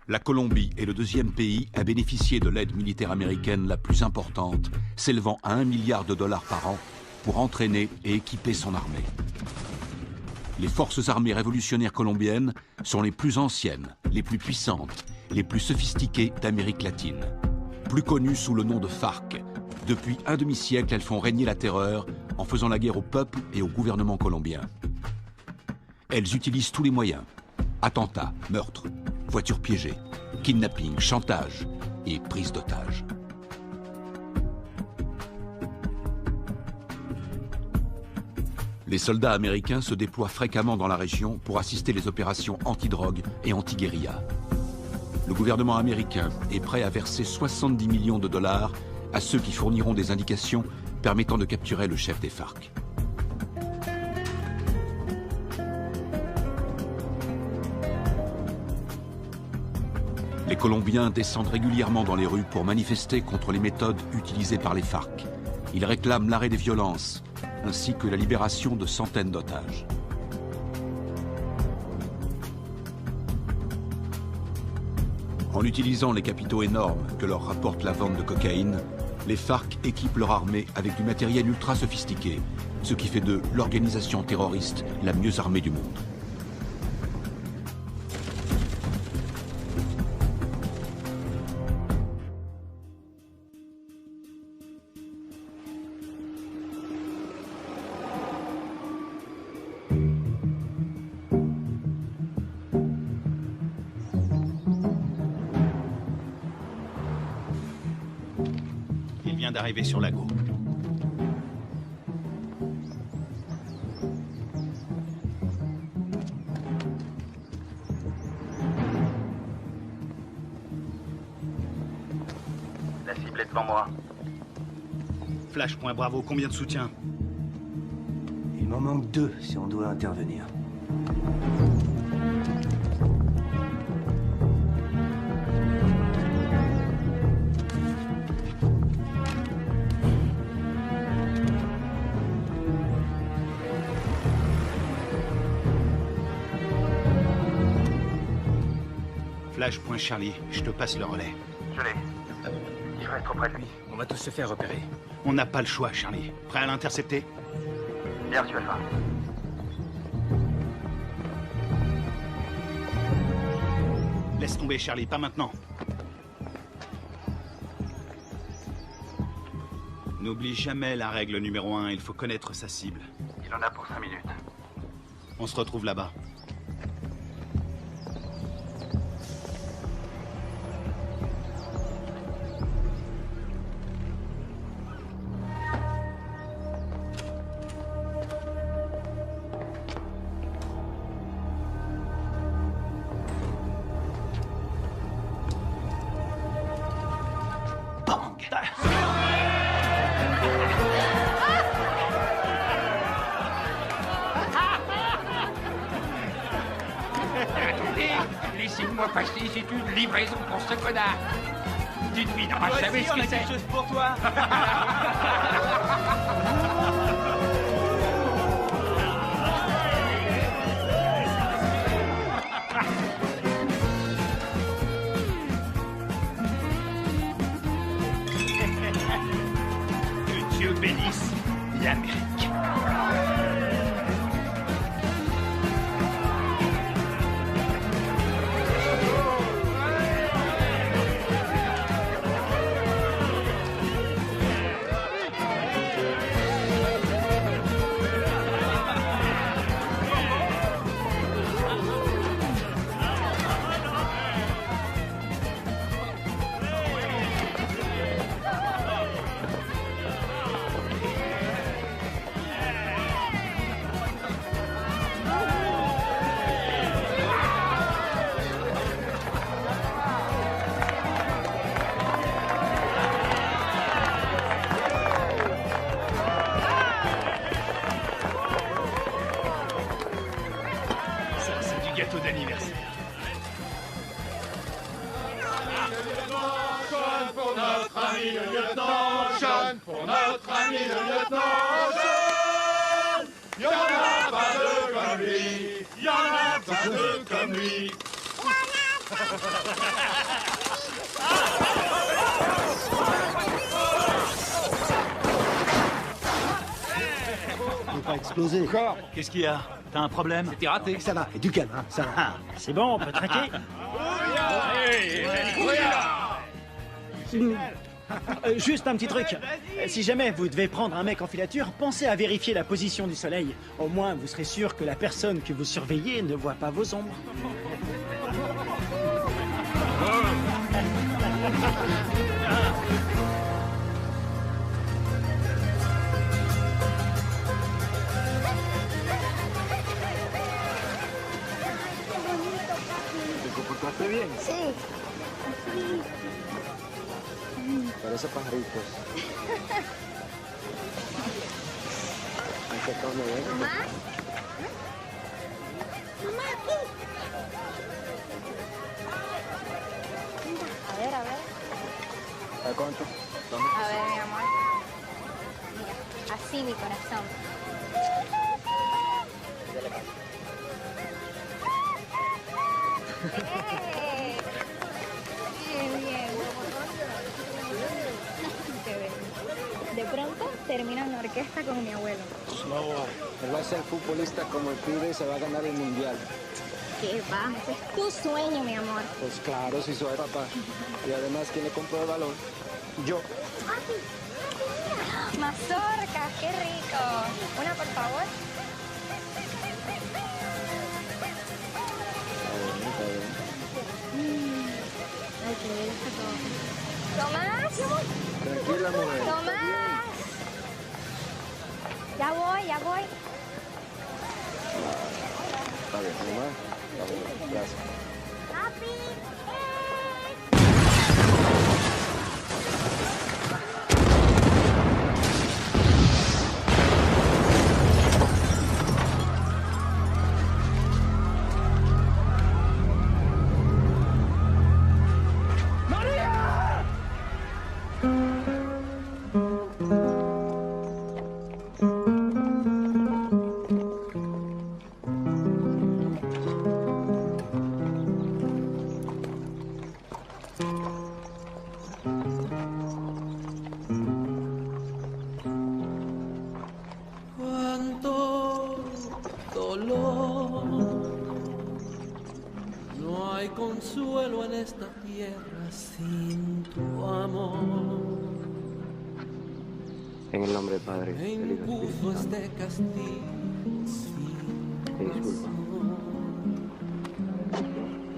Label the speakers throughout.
Speaker 1: La Colombie est le deuxième pays à bénéficier de l'aide militaire américaine la plus importante, s'élevant à 1 milliard de dollars par an pour entraîner et équiper son armée. Les forces armées révolutionnaires colombiennes sont les plus anciennes, les plus puissantes, les plus sophistiquées d'Amérique latine. Plus connues sous le nom de FARC, depuis un demi-siècle, elles font régner la terreur en faisant la guerre au peuple et au gouvernement colombien. Elles utilisent tous les moyens: attentats, meurtres, voitures piégées, kidnapping, chantage et prise d'otages. Les soldats américains se déploient fréquemment dans la région pour assister les opérations anti-drogue et anti-guérilla. Le gouvernement américain est prêt à verser 70 millions de dollars à ceux qui fourniront des indications permettant de capturer le chef des FARC. Les Colombiens descendent régulièrement dans les rues pour manifester contre les méthodes utilisées par les FARC. Ils réclament l'arrêt des violences, ainsi que la libération de centaines d'otages. En utilisant les capitaux énormes que leur rapporte la vente de cocaïne, les FARC équipent leur armée avec du matériel ultra sophistiqué, ce qui fait d'eux l'organisation terroriste la mieux armée du monde.
Speaker 2: D'arriver sur Lago.
Speaker 3: La cible est devant moi.
Speaker 2: Flash, point Bravo, combien de soutien?
Speaker 4: Il m'en manque 2 si on doit intervenir.
Speaker 2: Flash, point Charlie, je te passe le relais.
Speaker 3: Je l'ai. Il faut être auprès de lui.
Speaker 5: On va tous se faire repérer.
Speaker 2: On n'a pas le choix, Charlie. Prêt à l'intercepter?
Speaker 3: Bien reçu, Alpha.
Speaker 2: Laisse tomber, Charlie, pas maintenant. N'oublie jamais la règle numéro 1, il faut connaître sa cible.
Speaker 3: Il en a pour 5 minutes.
Speaker 2: On se retrouve là-bas.
Speaker 5: Laissez-moi passer, c'est une livraison pour ce connard. Dites-lui, n'aura jamais ce que c'est.
Speaker 6: Quelque chose pour toi.
Speaker 2: Que Dieu bénisse l'Amérique.
Speaker 6: d'anniversaire.
Speaker 7: Sean pour notre ami le lieutenant, Sean pour notre ami le lieutenant, Sean. Y'en a pas deux comme lui, y'en a pas deux comme lui.
Speaker 4: Faut pas exploser.
Speaker 2: Encore? Qu'est-ce qu'il y a? T'as un problème?
Speaker 5: C'était raté.
Speaker 4: Ça va, et du calme, hein, ça va.
Speaker 6: C'est bon, on peut traquer. Juste un petit truc. Si jamais vous devez prendre un mec en filature, pensez à vérifier la position du soleil. Au moins, vous serez sûr que la personne que vous surveillez ne voit pas vos ombres.
Speaker 4: ¿Te comportaste bien?
Speaker 8: Sí.
Speaker 4: Parece pajaritos.
Speaker 8: Mamá. Mamá, aquí. A ver, a ver.
Speaker 4: ¿A cuánto?
Speaker 8: A ver, mi amor. Mira, así mi corazón. ¡Eh! Bien, bien. Qué bien. De pronto termino en la orquesta con mi abuelo.
Speaker 4: No, él va a ser futbolista como el pibe y se va a ganar el mundial.
Speaker 8: ¿Qué va? Ese es tu sueño, mi amor.
Speaker 4: Pues claro, si soy papá. Y además, ¿quién le compró el balón? Yo.
Speaker 8: Mazorcas, qué rico. Una, por favor. Ay, que me gusta todo. ¿Tomás?
Speaker 4: Tranquila, mujer.
Speaker 8: ¡Tomás! Ya voy, ya voy.
Speaker 4: Está bien, mamá. Está bien, gracias.
Speaker 8: ¡Papi!
Speaker 9: Cuánto dolor, no hay consuelo en esta tierra sin tu amor.
Speaker 4: En el nombre del Padre,
Speaker 9: Me
Speaker 4: del Hijo y del
Speaker 9: impuso
Speaker 4: Espíritu Santo.
Speaker 9: este castigo sin
Speaker 4: Te disculpa.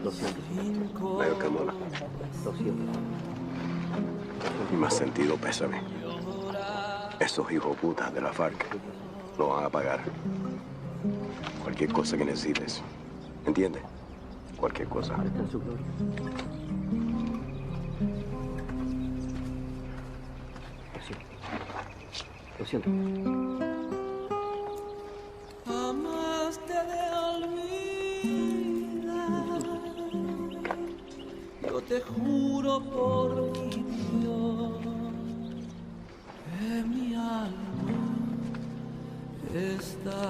Speaker 4: Lo siento.
Speaker 10: Medio Camola.
Speaker 4: Lo siento.
Speaker 10: Y más sentido pésame. Esos hijos putas de la FARC lo van a pagar. Cualquier cosa que necesites. ¿Entiendes? Cualquier cosa.
Speaker 4: Ahora está en su gloria. Lo siento.
Speaker 9: jamás te de olvidar. Yo te juro por mi Dios que mi alma está.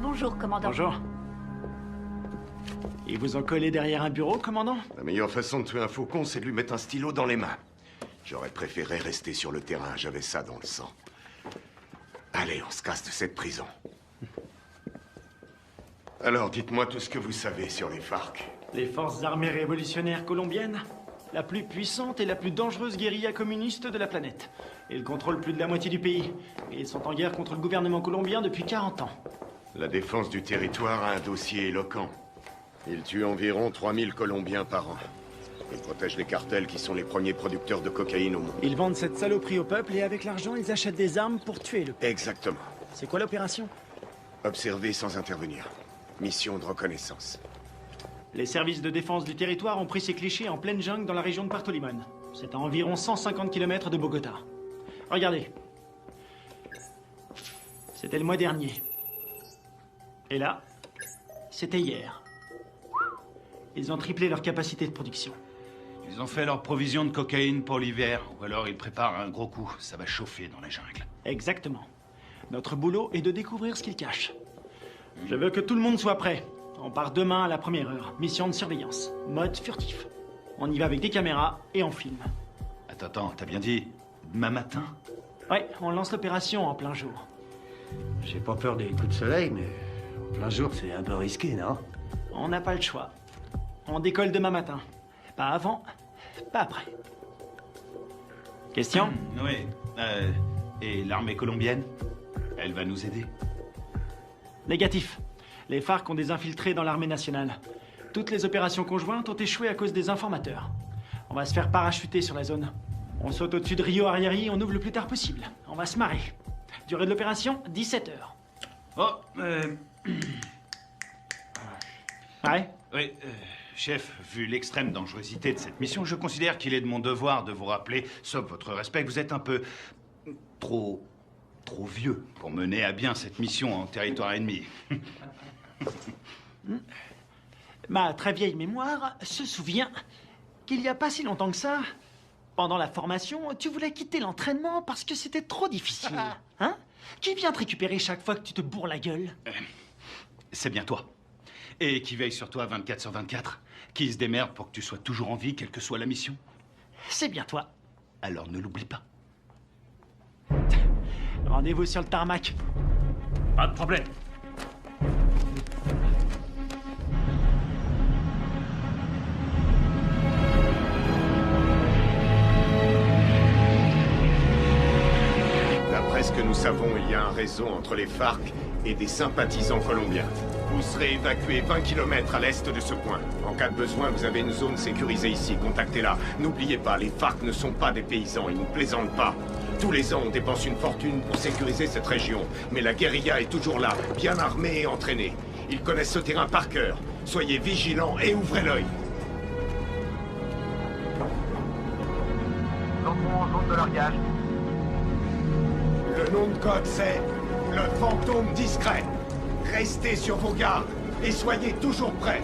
Speaker 11: Bonjour, commandant.
Speaker 6: Bonjour. Ils vous ont collé derrière un bureau, commandant?
Speaker 10: La meilleure façon de tuer un faucon, c'est de lui mettre un stylo dans les mains. J'aurais préféré rester sur le terrain, j'avais ça dans le sang. Allez, on se casse de cette prison. Alors, dites-moi tout ce que vous savez sur les FARC.
Speaker 6: Les forces armées révolutionnaires colombiennes, la plus puissante et la plus dangereuse guérilla communiste de la planète. Ils contrôlent plus de la moitié du pays. Et ils sont en guerre contre le gouvernement colombien depuis 40 ans.
Speaker 10: La défense du territoire a un dossier éloquent. Ils tuent environ 3000 Colombiens par an. Ils protègent les cartels qui sont les premiers producteurs de cocaïne au monde.
Speaker 6: Ils vendent cette saloperie au peuple et avec l'argent, ils achètent des armes pour tuer le peuple.
Speaker 10: Exactement.
Speaker 6: C'est quoi l'opération?
Speaker 10: Observer sans intervenir. Mission de reconnaissance.
Speaker 6: Les services de défense du territoire ont pris ces clichés en pleine jungle dans la région de Puerto Limón. C'est à environ 150 km de Bogota. Regardez. C'était le mois dernier. Et là, c'était hier. Ils ont triplé leur capacité de production.
Speaker 2: Ils ont fait leur provision de cocaïne pour l'hiver, ou alors ils préparent un gros coup. Ça va chauffer dans la jungle.
Speaker 6: Exactement. Notre boulot est de découvrir ce qu'ils cachent. Je veux que tout le monde soit prêt. On part demain à la première heure. Mission de surveillance. Mode furtif. On y va avec des caméras et on filme.
Speaker 2: Attends, t'as bien dit demain matin?
Speaker 6: Ouais, on lance l'opération en plein jour.
Speaker 11: J'ai pas peur des coups de soleil, mais en plein jour, c'est un peu risqué, non?
Speaker 6: On n'a pas le choix. On décolle demain matin. Pas avant, pas après. Question?
Speaker 2: Oui. Et l'armée colombienne? Elle va nous aider?
Speaker 6: Négatif. Les FARC ont des infiltrés dans l'armée nationale. Toutes les opérations conjointes ont échoué à cause des informateurs. On va se faire parachuter sur la zone. On saute au-dessus de Rio Arrieri, on ouvre le plus tard possible. On va se marrer. Durée de l'opération, 17 heures.
Speaker 2: Oh,
Speaker 6: Ouais?
Speaker 2: Oui, chef, vu l'extrême dangerosité de cette mission, je considère qu'il est de mon devoir de vous rappeler, sauf votre respect, que vous êtes un peu trop vieux pour mener à bien cette mission en territoire ennemi.
Speaker 6: Ma très vieille mémoire se souvient qu'il n'y a pas si longtemps que ça, pendant la formation, tu voulais quitter l'entraînement parce que c'était trop difficile. Hein? Qui vient te récupérer chaque fois que tu te bourres la gueule?
Speaker 2: C'est bien toi. Et qui veille sur toi 24/24. Qui se démerde pour que tu sois toujours en vie, quelle que soit la mission.
Speaker 6: C'est bien toi.
Speaker 2: Alors ne l'oublie pas.
Speaker 6: Rendez-vous sur le tarmac.
Speaker 5: Pas de problème.
Speaker 7: D'après ce que nous savons, il y a un réseau entre les FARC et des sympathisants colombiens. Vous serez évacué 20 km à l'est de ce point. En cas de besoin, vous avez une zone sécurisée ici. Contactez-la. N'oubliez pas, les FARC ne sont pas des paysans. Ils ne plaisantent pas. Tous les ans, on dépense une fortune pour sécuriser cette région. Mais la guérilla est toujours là, bien armée et entraînée. Ils connaissent ce terrain par cœur. Soyez vigilants et ouvrez l'œil.
Speaker 3: Nous entrons en zone de largage.
Speaker 7: Le nom de code, c'est le fantôme discret. Restez sur vos gardes et soyez toujours prêts.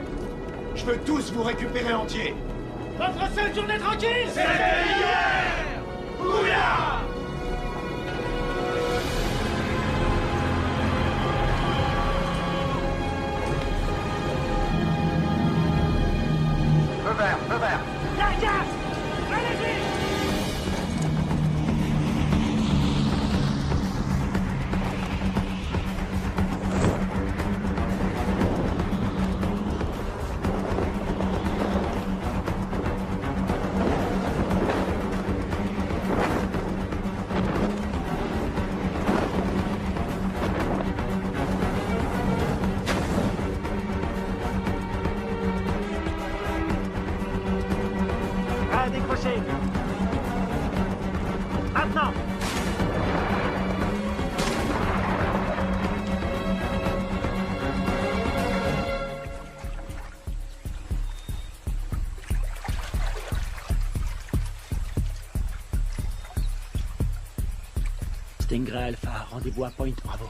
Speaker 7: Je veux tous vous récupérer entiers.
Speaker 9: Votre seule journée tranquille,
Speaker 7: c'était hier! Bouillard!
Speaker 3: Feu vert, feu vert.
Speaker 9: Largage! Allez-y!
Speaker 6: Décrocher. Maintenant. Stingray Alpha, rendez-vous à Point Bravo.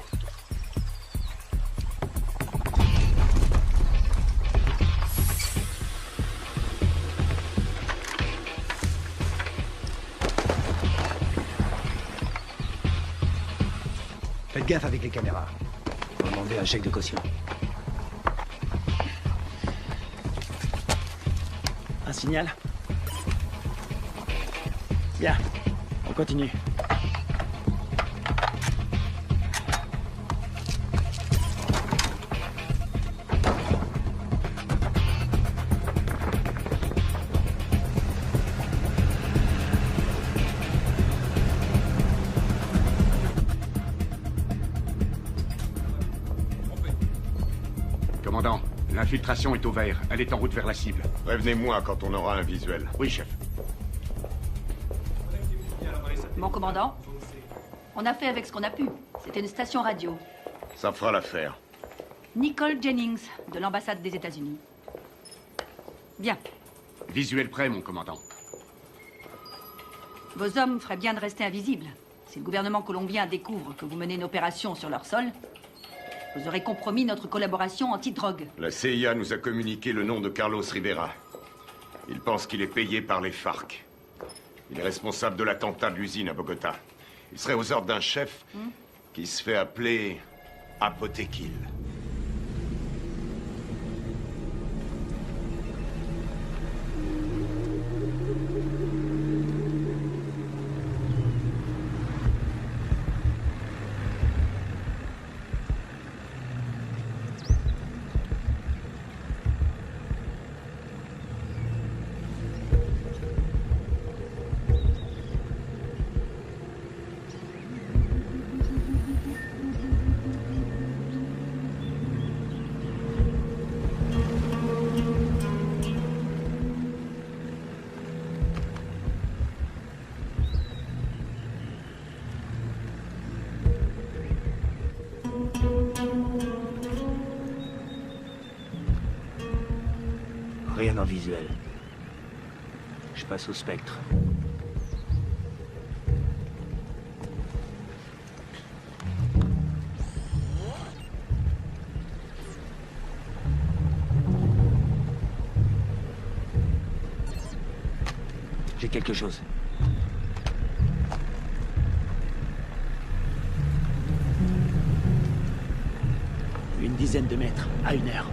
Speaker 11: Faites gaffe avec les caméras. Faut demander un chèque de caution.
Speaker 6: Un signal? Bien, on continue.
Speaker 1: Commandant, l'infiltration est au vert. Elle est en route vers la cible.
Speaker 7: Prévenez-moi quand on aura un visuel.
Speaker 1: Oui, chef.
Speaker 12: Mon commandant, on a fait avec ce qu'on a pu. C'était une station radio.
Speaker 7: Ça fera l'affaire.
Speaker 12: Nicole Jennings, de l'ambassade des États-Unis. Bien.
Speaker 1: Visuel prêt, mon commandant.
Speaker 12: Vos hommes feraient bien de rester invisibles. Si le gouvernement colombien découvre que vous menez une opération sur leur sol, Vous aurez compromis notre collaboration anti-drogue.
Speaker 7: La CIA nous a communiqué le nom de Carlos Rivera. Il pense qu'il est payé par les FARC. Il est responsable de l'attentat de l'usine à Bogota. Il serait aux ordres d'un chef qui se fait appeler Apotekil.
Speaker 11: Rien en visuel. Je passe au spectre. J'ai quelque chose.
Speaker 6: Une dizaine de mètres, à 1 heure.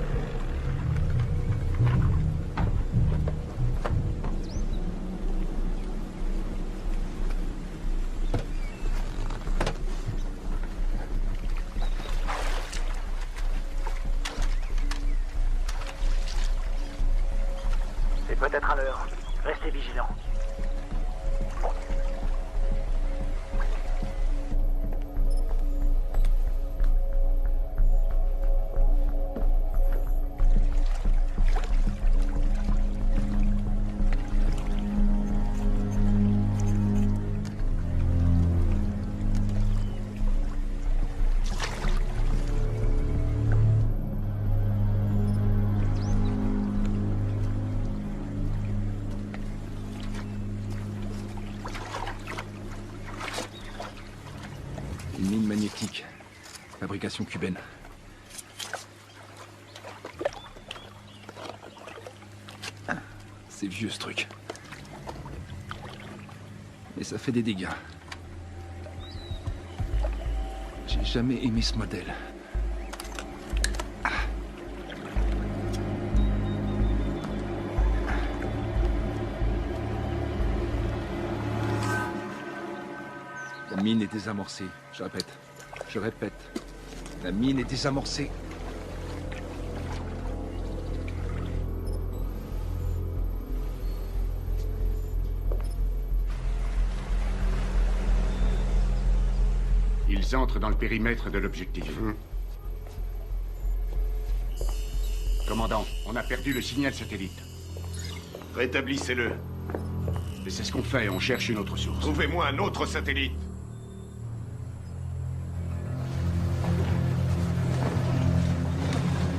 Speaker 3: C'est peut-être à l'heure. Restez vigilants.
Speaker 13: Une mine magnétique. Fabrication cubaine. C'est vieux ce truc. Mais ça fait des dégâts. J'ai jamais aimé ce modèle. La mine est désamorcée. Je répète. La mine est désamorcée.
Speaker 14: Ils entrent dans le périmètre de l'objectif. Commandant, on a perdu le signal satellite.
Speaker 7: Rétablissez-le.
Speaker 14: Et c'est ce qu'on fait, on cherche une autre source.
Speaker 7: Trouvez-moi un autre satellite.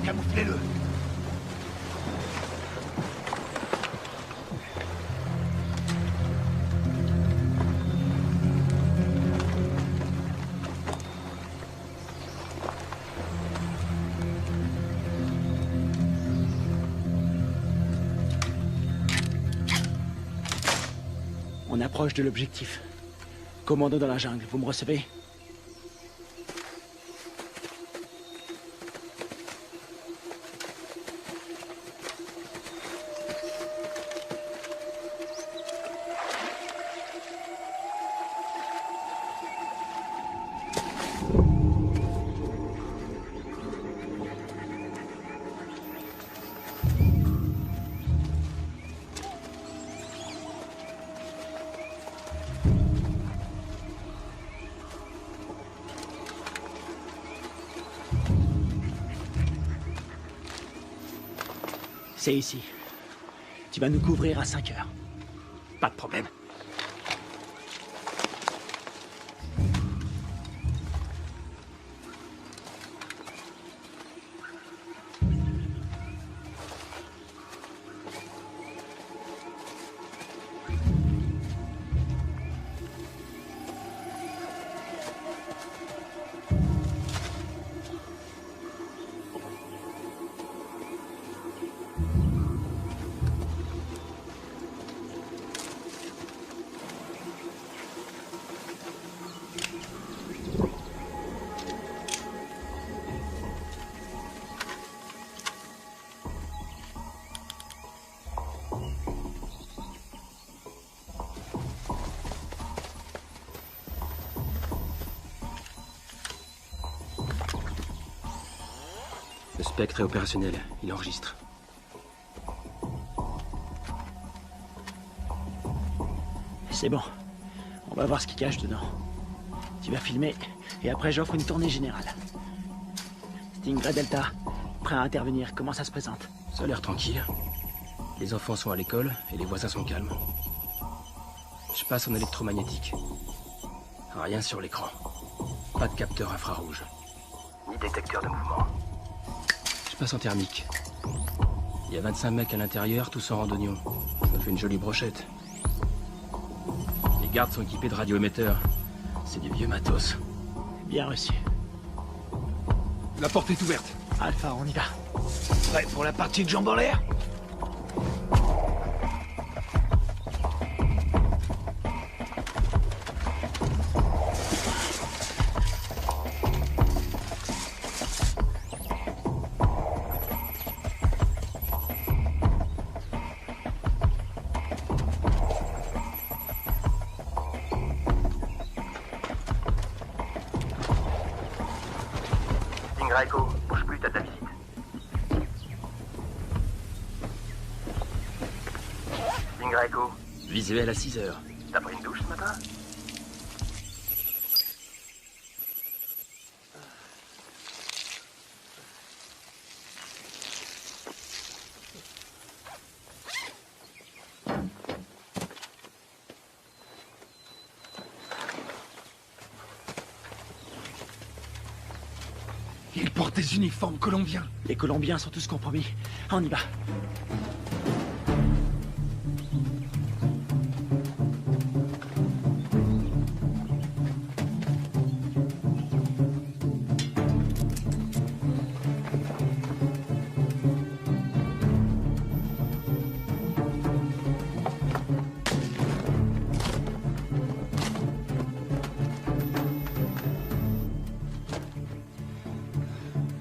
Speaker 14: Camouflez-le.
Speaker 6: On approche de l'objectif. Commando dans la jungle, vous me recevez? C'est ici. Tu vas nous couvrir à 5 heures. Pas de problème.
Speaker 15: Le spectre est opérationnel. Il enregistre.
Speaker 6: C'est bon. On va voir ce qu'il cache dedans. Tu vas filmer, et après j'offre une tournée générale. Stingray Delta, prêt à intervenir. Comment ça se présente?
Speaker 15: Ça a l'air tranquille. Les enfants sont à l'école, et les voisins sont calmes. Je passe en électromagnétique. Rien sur l'écran. Pas de capteur infrarouge.
Speaker 10: Ni détecteur de mouvement.
Speaker 15: Je passe en thermique. Il y a 25 mecs à l'intérieur, tous en randonnion. Ça fait une jolie brochette. Les gardes sont équipés de radioémetteurs. C'est du vieux matos.
Speaker 6: Bien reçu.
Speaker 13: La porte est ouverte.
Speaker 6: Alpha, on y va.
Speaker 5: Prêt pour la partie de jambes en l'air?
Speaker 3: Echo, bouge plus, t'as ta visite. Echo.
Speaker 15: Visuel à 6 heures.
Speaker 3: T'as pris une douche ce matin?
Speaker 13: Ils portent des uniformes colombiens.
Speaker 6: Les Colombiens sont tous compromis. On y va.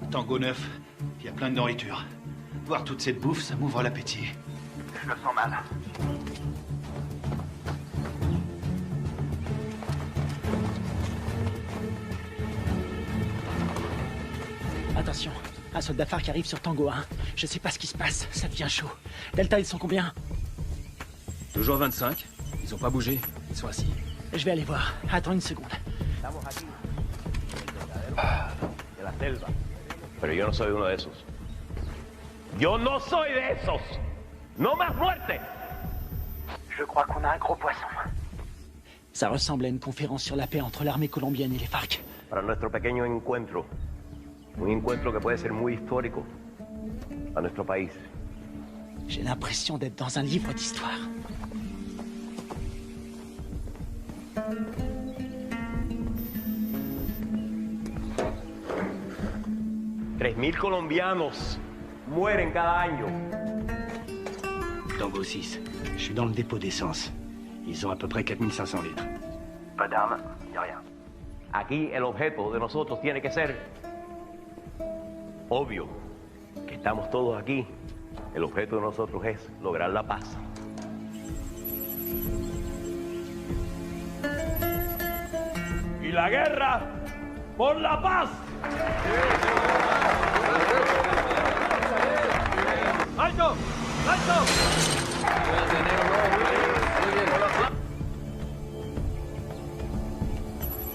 Speaker 2: Tango 9, il y a plein de nourriture. Voir toute cette bouffe, ça m'ouvre l'appétit.
Speaker 3: Je le sens mal.
Speaker 6: Attention, un soldat phare qui arrive sur Tango 1. Je sais pas ce qui se passe, ça devient chaud. Delta, ils sont combien?
Speaker 15: Toujours 25. Ils ont pas bougé. Ils sont assis.
Speaker 6: Je vais aller voir. Attends une seconde.
Speaker 16: De la selva. Pero yo no soy uno de esos. Yo no soy de esos. No más muerte.
Speaker 3: Je crois qu'on a un gros poisson.
Speaker 6: Ça ressemble à une conférence sur la paix entre l'armée colombienne et les FARC.
Speaker 16: Para nuestro pequeño encuentro. Un encuentro que puede ser muy histórico a nuestro país.
Speaker 6: J'ai l'impression d'être dans un livre d'histoire.
Speaker 16: $3,000 colombianos mueren cada año.
Speaker 11: Tango 6, je suis dans le dépôt d'essence. Ils ont à peu près 4500 litres.
Speaker 3: Pas d'armes, y a rien.
Speaker 16: Aquí el objeto de nosotros tiene que ser obvio. Que estamos todos aquí. El objeto de nosotros es lograr la paz. Y la guerra por la paz. ¡Alto! ¡Alto!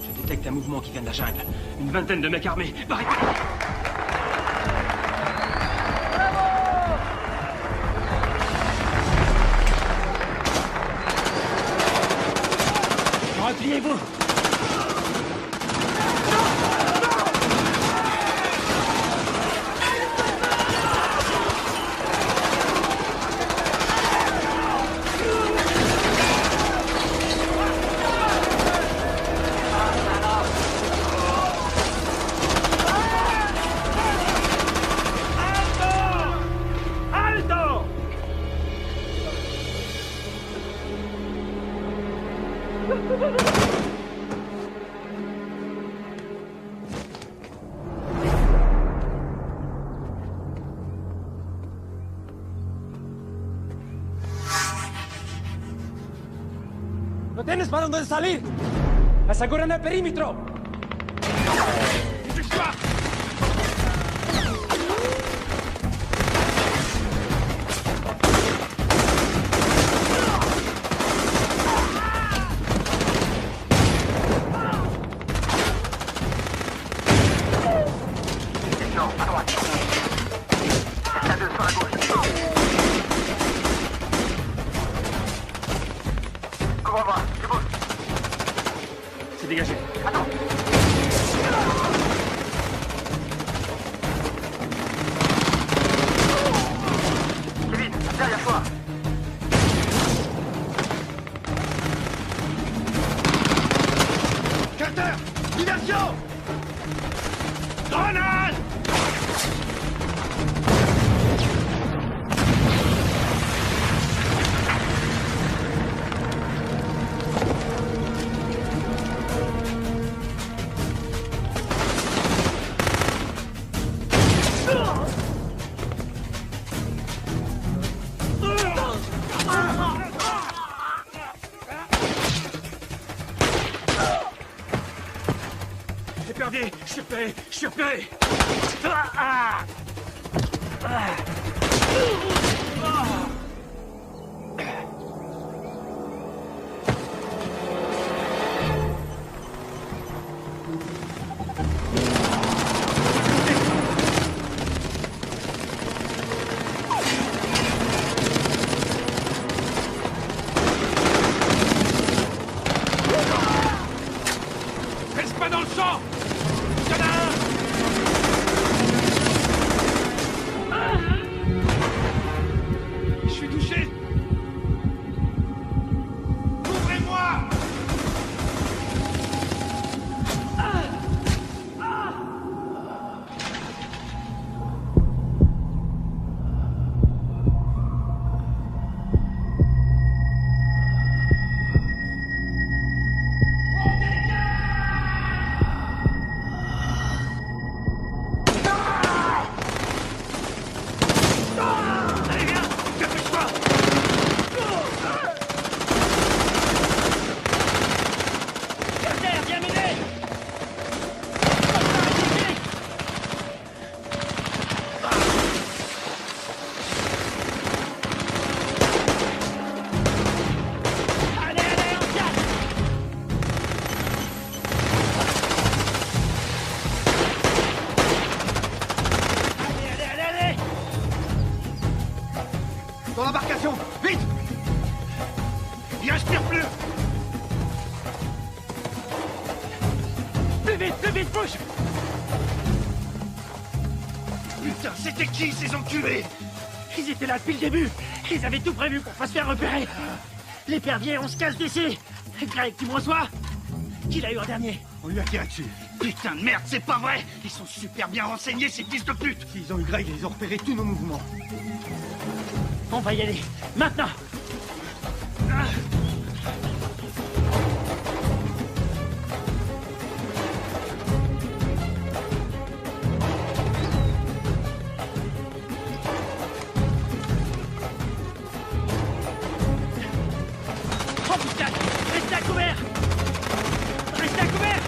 Speaker 15: Je détecte un mouvement qui vient de la jungle. Une vingtaine de mecs armés. Barrez-vous!
Speaker 6: Repliez-vous!
Speaker 17: ¡No tienes para dónde salir! ¡Aseguren el perímetro!
Speaker 3: Non, à droite. La 2 sur la gauche. Couvre-moi, tu bouges.
Speaker 6: C'est dégagé.
Speaker 3: Attends. Kevin, derrière toi.
Speaker 5: Carter! Diversion! Grenade! Épervier, je suis repéré, je suis repéré. Reste pas dans le champ! Y'en a un! Je suis touché! Ouvrez-moi! Allez, viens! Dépêche-toi!
Speaker 6: Carter, viens m'aider! Allez, allez, on tient! Allez, allez, allez, allez!
Speaker 5: Dans l'embarcation! Vite! Il respire plus!
Speaker 6: Plus vite, push!
Speaker 5: Putain, c'était qui ces enculés?
Speaker 6: Ils étaient là depuis le début. Ils avaient tout prévu pour pas se faire repérer. L'épervier, on se casse d'ici. Greg, tu me reçois? Qui l'a eu en dernier?
Speaker 5: On lui a tiré dessus. Putain de merde, c'est pas vrai! Ils sont super bien renseignés, ces fils de pute! S'ils ont eu Greg, ils ont repéré tous nos mouvements.
Speaker 6: On va y aller. Maintenant! Embuscade! Restez à couvert! Restez à couvert!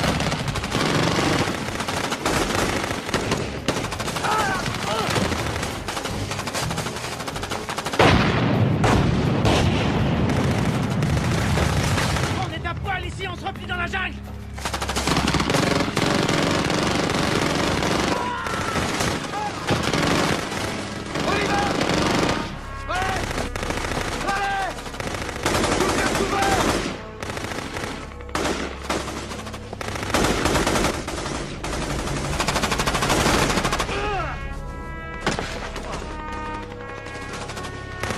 Speaker 6: On est à poil ici, on se replie dans la jungle!
Speaker 5: On y va! Allez! Allez! Tout bien couvert!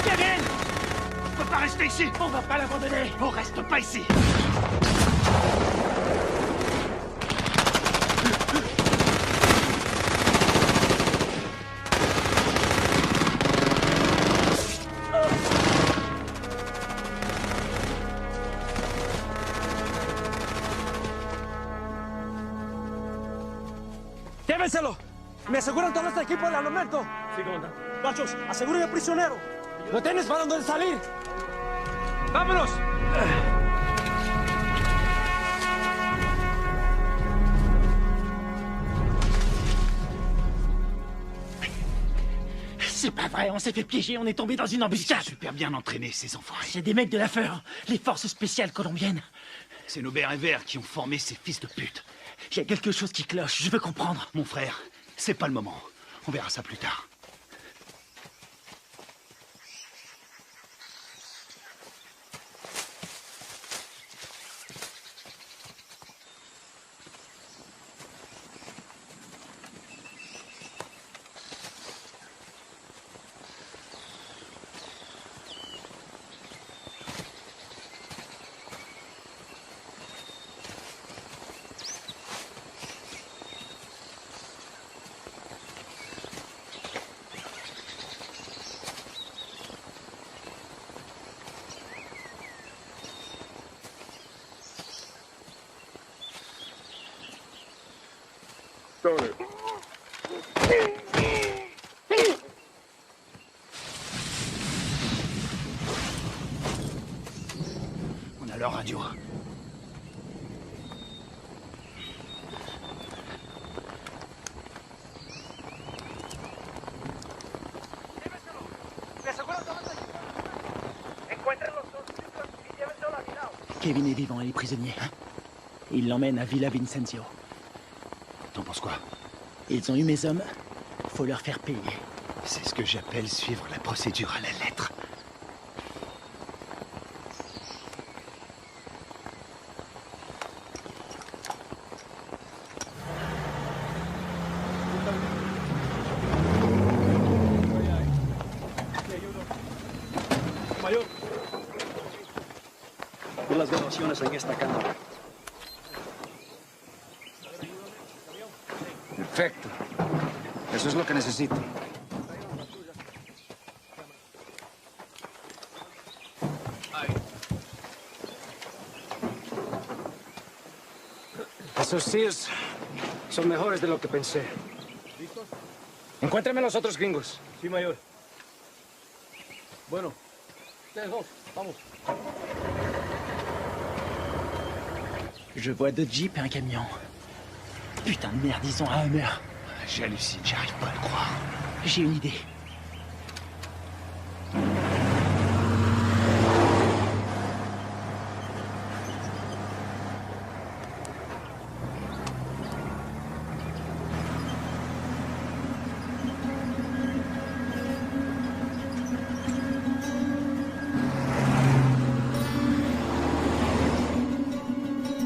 Speaker 6: Kevin!
Speaker 5: On peut pas rester ici!
Speaker 6: On va pas l'abandonner!
Speaker 5: On reste pas ici!
Speaker 17: ¡Llévenselo! ¿Me aseguran todo este equipo del armamento? Sí, comandante. Machos, aseguren al prisionero. ¿Lo tienes para dónde salir? ¡Vámonos!
Speaker 6: C'est pas vrai, on s'est fait piéger, on est tombé dans une embuscade.
Speaker 2: Super bien entraînés, ces enfoirés.
Speaker 6: C'est des mecs de la FEUR, les forces spéciales colombiennes.
Speaker 2: C'est nos bérets verts qui ont formé ces fils de pute.
Speaker 6: Il y a quelque chose qui cloche, je veux comprendre.
Speaker 2: Mon frère, c'est pas le moment. On verra ça plus tard. On a leur radio.
Speaker 6: Kevin est vivant, il est prisonnier. Il l'emmène à Villa Vicencio.
Speaker 2: T'en penses quoi?
Speaker 6: Ils ont eu mes hommes. Faut leur faire payer.
Speaker 2: C'est ce que j'appelle suivre la procédure à la lettre.
Speaker 17: Mayor, vi las grabaciones en esta cámara.
Speaker 13: Perfecto. Eso es lo que necesito.
Speaker 15: Esos tíos son mejores de lo que pensé. Encuéntrame los otros gringos.
Speaker 17: Sí, mayor. Bueno, ustedes dos, vamos.
Speaker 6: Je vois deux jeeps et un camion. Putain de merde, ils ont un Hummer.
Speaker 2: J'hallucine, j'arrive pas à le croire.
Speaker 6: J'ai une idée.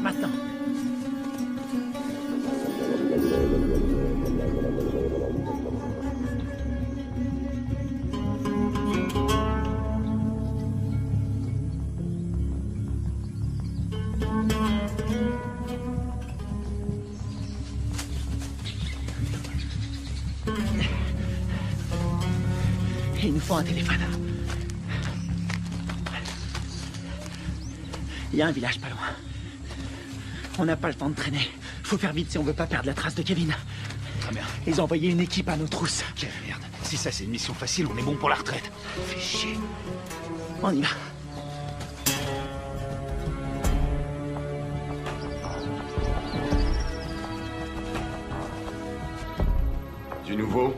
Speaker 6: Maintenant. Il nous faut un téléphone. Il y a un village pas loin. On n'a pas le temps de traîner. Faut faire vite si on veut pas perdre la trace de Kevin.
Speaker 2: Très bien.
Speaker 6: Ils ont envoyé une équipe à nos trousses.
Speaker 2: Quelle merde. Si ça c'est une mission facile, on est bon pour la retraite. Fais chier.
Speaker 6: On y va.
Speaker 14: Du nouveau?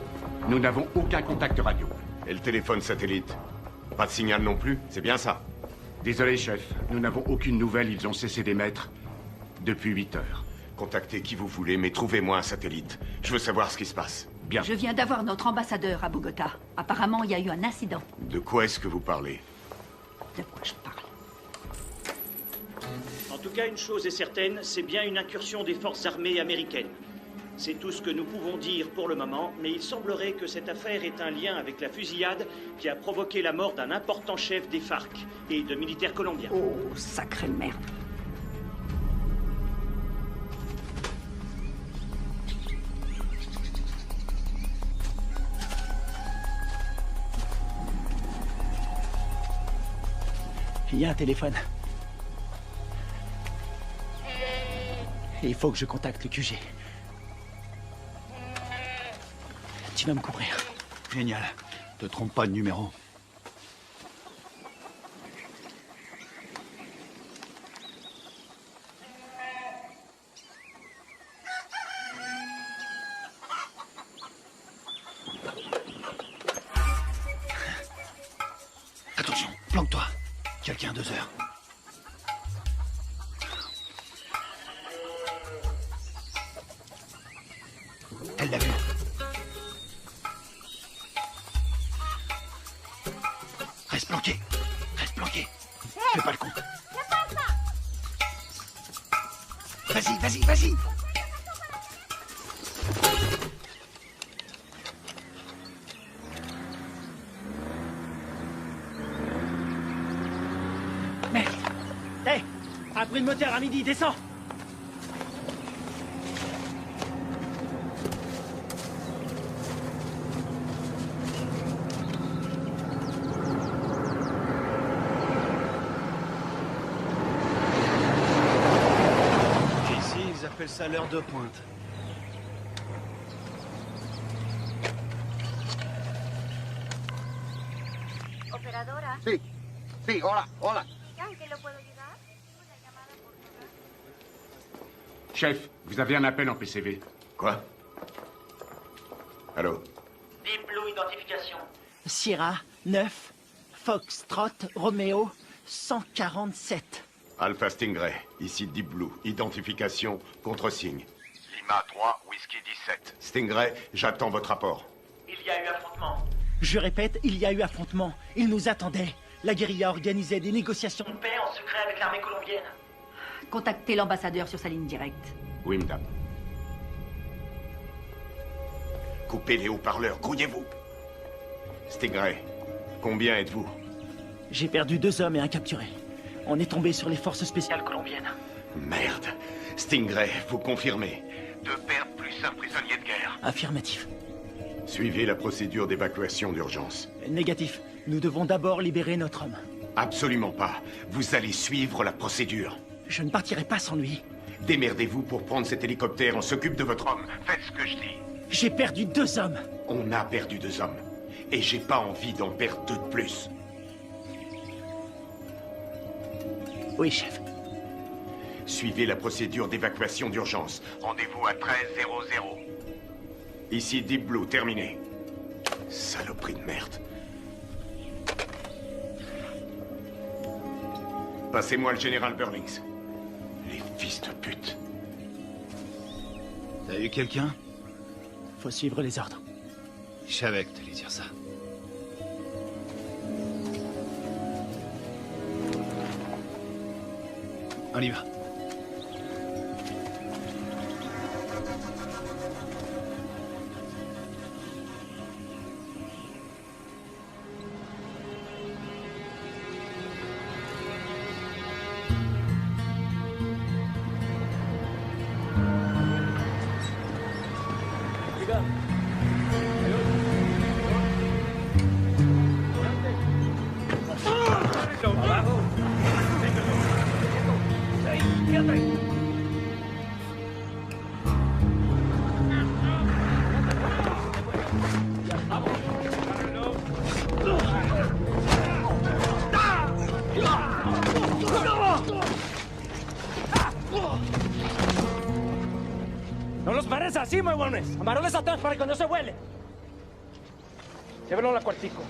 Speaker 14: Nous n'avons aucun contact radio.
Speaker 7: Et le téléphone satellite? Pas de signal non plus, c'est bien ça?
Speaker 14: Désolé, chef. Nous n'avons aucune nouvelle. Ils ont cessé d'émettre depuis 8 heures.
Speaker 7: Contactez qui vous voulez, mais trouvez-moi un satellite. Je veux savoir ce qui se passe.
Speaker 14: Bien.
Speaker 12: Je viens d'avoir notre ambassadeur à Bogota. Apparemment, il y a eu un incident.
Speaker 7: De quoi est-ce que vous parlez?
Speaker 12: De quoi je parle?
Speaker 18: En tout cas, une chose est certaine, c'est bien une incursion des forces armées américaines. C'est tout ce que nous pouvons dire pour le moment, mais il semblerait que cette affaire ait un lien avec la fusillade qui a provoqué la mort d'un important chef des FARC et de militaires colombiens.
Speaker 12: Oh, sacrée merde.
Speaker 6: Il y a un téléphone. Et il faut que je contacte le QG. Tu vas me couvrir.
Speaker 2: Génial. Te trompe pas de numéro. Attention, planque-toi. Quelqu'un à 2 heures. Elle l'a vu.
Speaker 5: Reste planqué. Reste planqué. Fais pas le con. Vas-y, vas-y, vas-y.
Speaker 6: Merde. Hé, un bruit de moteur à midi, descends.
Speaker 5: Ils appellent ça l'heure de pointe.
Speaker 3: Operadora.
Speaker 19: Sí, sí, hola, hola.
Speaker 3: ¿En qué lo puedo ayudar?
Speaker 14: Chef, vous avez un appel en PCV.
Speaker 7: Quoi? Allô?
Speaker 18: Deep Blue Identification.
Speaker 6: Sierra 9, Foxtrot, Romeo 147.
Speaker 7: Alpha Stingray, ici Deep Blue. Identification, contre-signe.
Speaker 19: Lima 3, Whisky 17.
Speaker 7: Stingray, j'attends votre rapport.
Speaker 18: Il y a eu affrontement.
Speaker 6: Je répète, il y a eu affrontement. Ils nous attendaient. La guérilla organisait des négociations
Speaker 18: Une paix en secret avec l'armée colombienne.
Speaker 12: Contactez l'ambassadeur sur sa ligne directe.
Speaker 7: Oui, madame. Coupez les haut-parleurs, grouillez-vous. Stingray, combien êtes-vous?
Speaker 6: J'ai perdu 2 hommes et un capturé. On est tombé sur les forces spéciales colombiennes.
Speaker 7: Merde. Stingray, vous confirmez?
Speaker 19: 2 pertes plus un prisonnier de guerre.
Speaker 6: Affirmatif.
Speaker 7: Suivez la procédure d'évacuation d'urgence.
Speaker 6: Négatif. Nous devons d'abord libérer notre homme.
Speaker 7: Absolument pas. Vous allez suivre la procédure.
Speaker 6: Je ne partirai pas sans lui.
Speaker 7: Démerdez-vous pour prendre cet hélicoptère. On s'occupe de votre homme.
Speaker 19: Faites ce que je dis.
Speaker 6: J'ai perdu 2 hommes.
Speaker 7: On a perdu 2 hommes. Et j'ai pas envie d'en perdre 2 de plus.
Speaker 6: Oui, chef.
Speaker 7: Suivez la procédure d'évacuation d'urgence.
Speaker 19: Rendez-vous à 13:00.
Speaker 7: Ici Deep Blue, terminé. Saloperie de merde. Passez-moi le général Burlings. Les fils de pute.
Speaker 2: T'as eu quelqu'un?
Speaker 6: Faut suivre les ordres.
Speaker 2: Je savais que t'allais dire ça. On y va.
Speaker 17: No los pares así, huevones. Amarones atrás para que no se vuele. Llévenlo a la cuartico.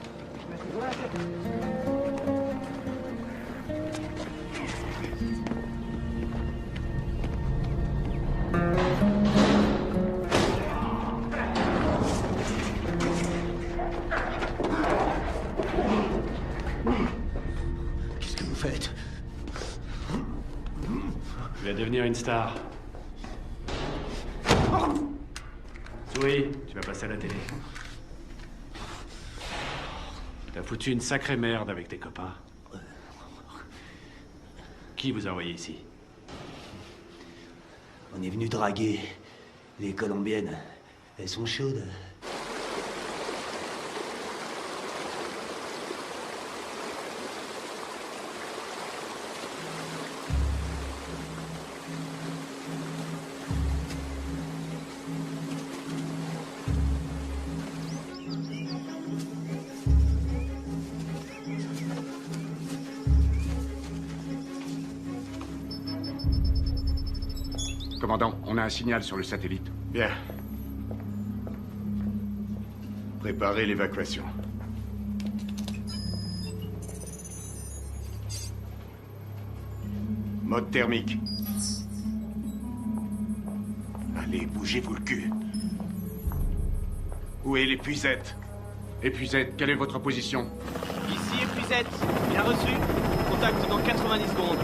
Speaker 5: Qu'est-ce que vous faites?
Speaker 6: Tu vas devenir une star. Oui, tu vas passer à la télé. T'as foutu une sacrée merde avec tes copains. Qui vous a envoyé ici?
Speaker 5: On est venu draguer les Colombiennes. Elles sont chaudes.
Speaker 14: Commandant, on a un signal sur le satellite.
Speaker 7: Bien. Préparez l'évacuation. Mode thermique. Allez, bougez-vous le cul. Où est l'épuisette?
Speaker 14: Épuisette, quelle est votre position?
Speaker 20: Ici épuisette. Bien reçu. Contact dans 90 secondes.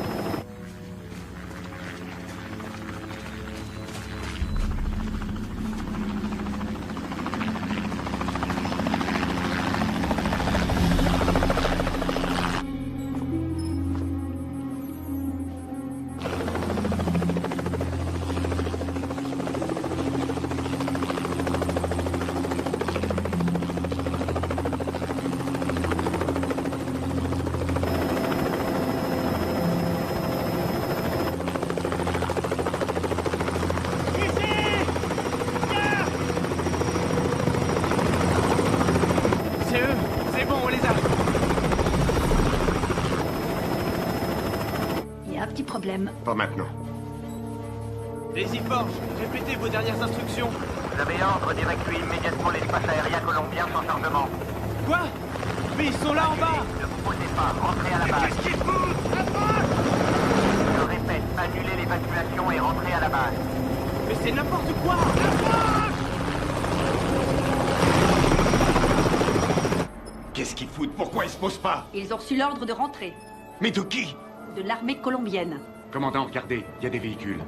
Speaker 7: Pas maintenant.
Speaker 20: Daisy Forge, répétez vos dernières instructions.
Speaker 3: Vous avez ordre d'évacuer immédiatement l'espace aérien colombien sans chargement.
Speaker 20: Quoi? Mais ils sont là en bas.
Speaker 3: Ne vous posez pas, rentrez à la base.
Speaker 20: Qu'est-ce qu'ils foutent?
Speaker 3: Je répète, annulez l'évacuation et rentrez à la base.
Speaker 20: Mais c'est n'importe quoi.
Speaker 7: Qu'est-ce qu'ils foutent? Pourquoi ils se posent pas?
Speaker 12: Ils ont reçu l'ordre de rentrer.
Speaker 7: Mais de qui?
Speaker 12: De l'armée colombienne.
Speaker 14: Commandant, regardez, il y a des véhicules.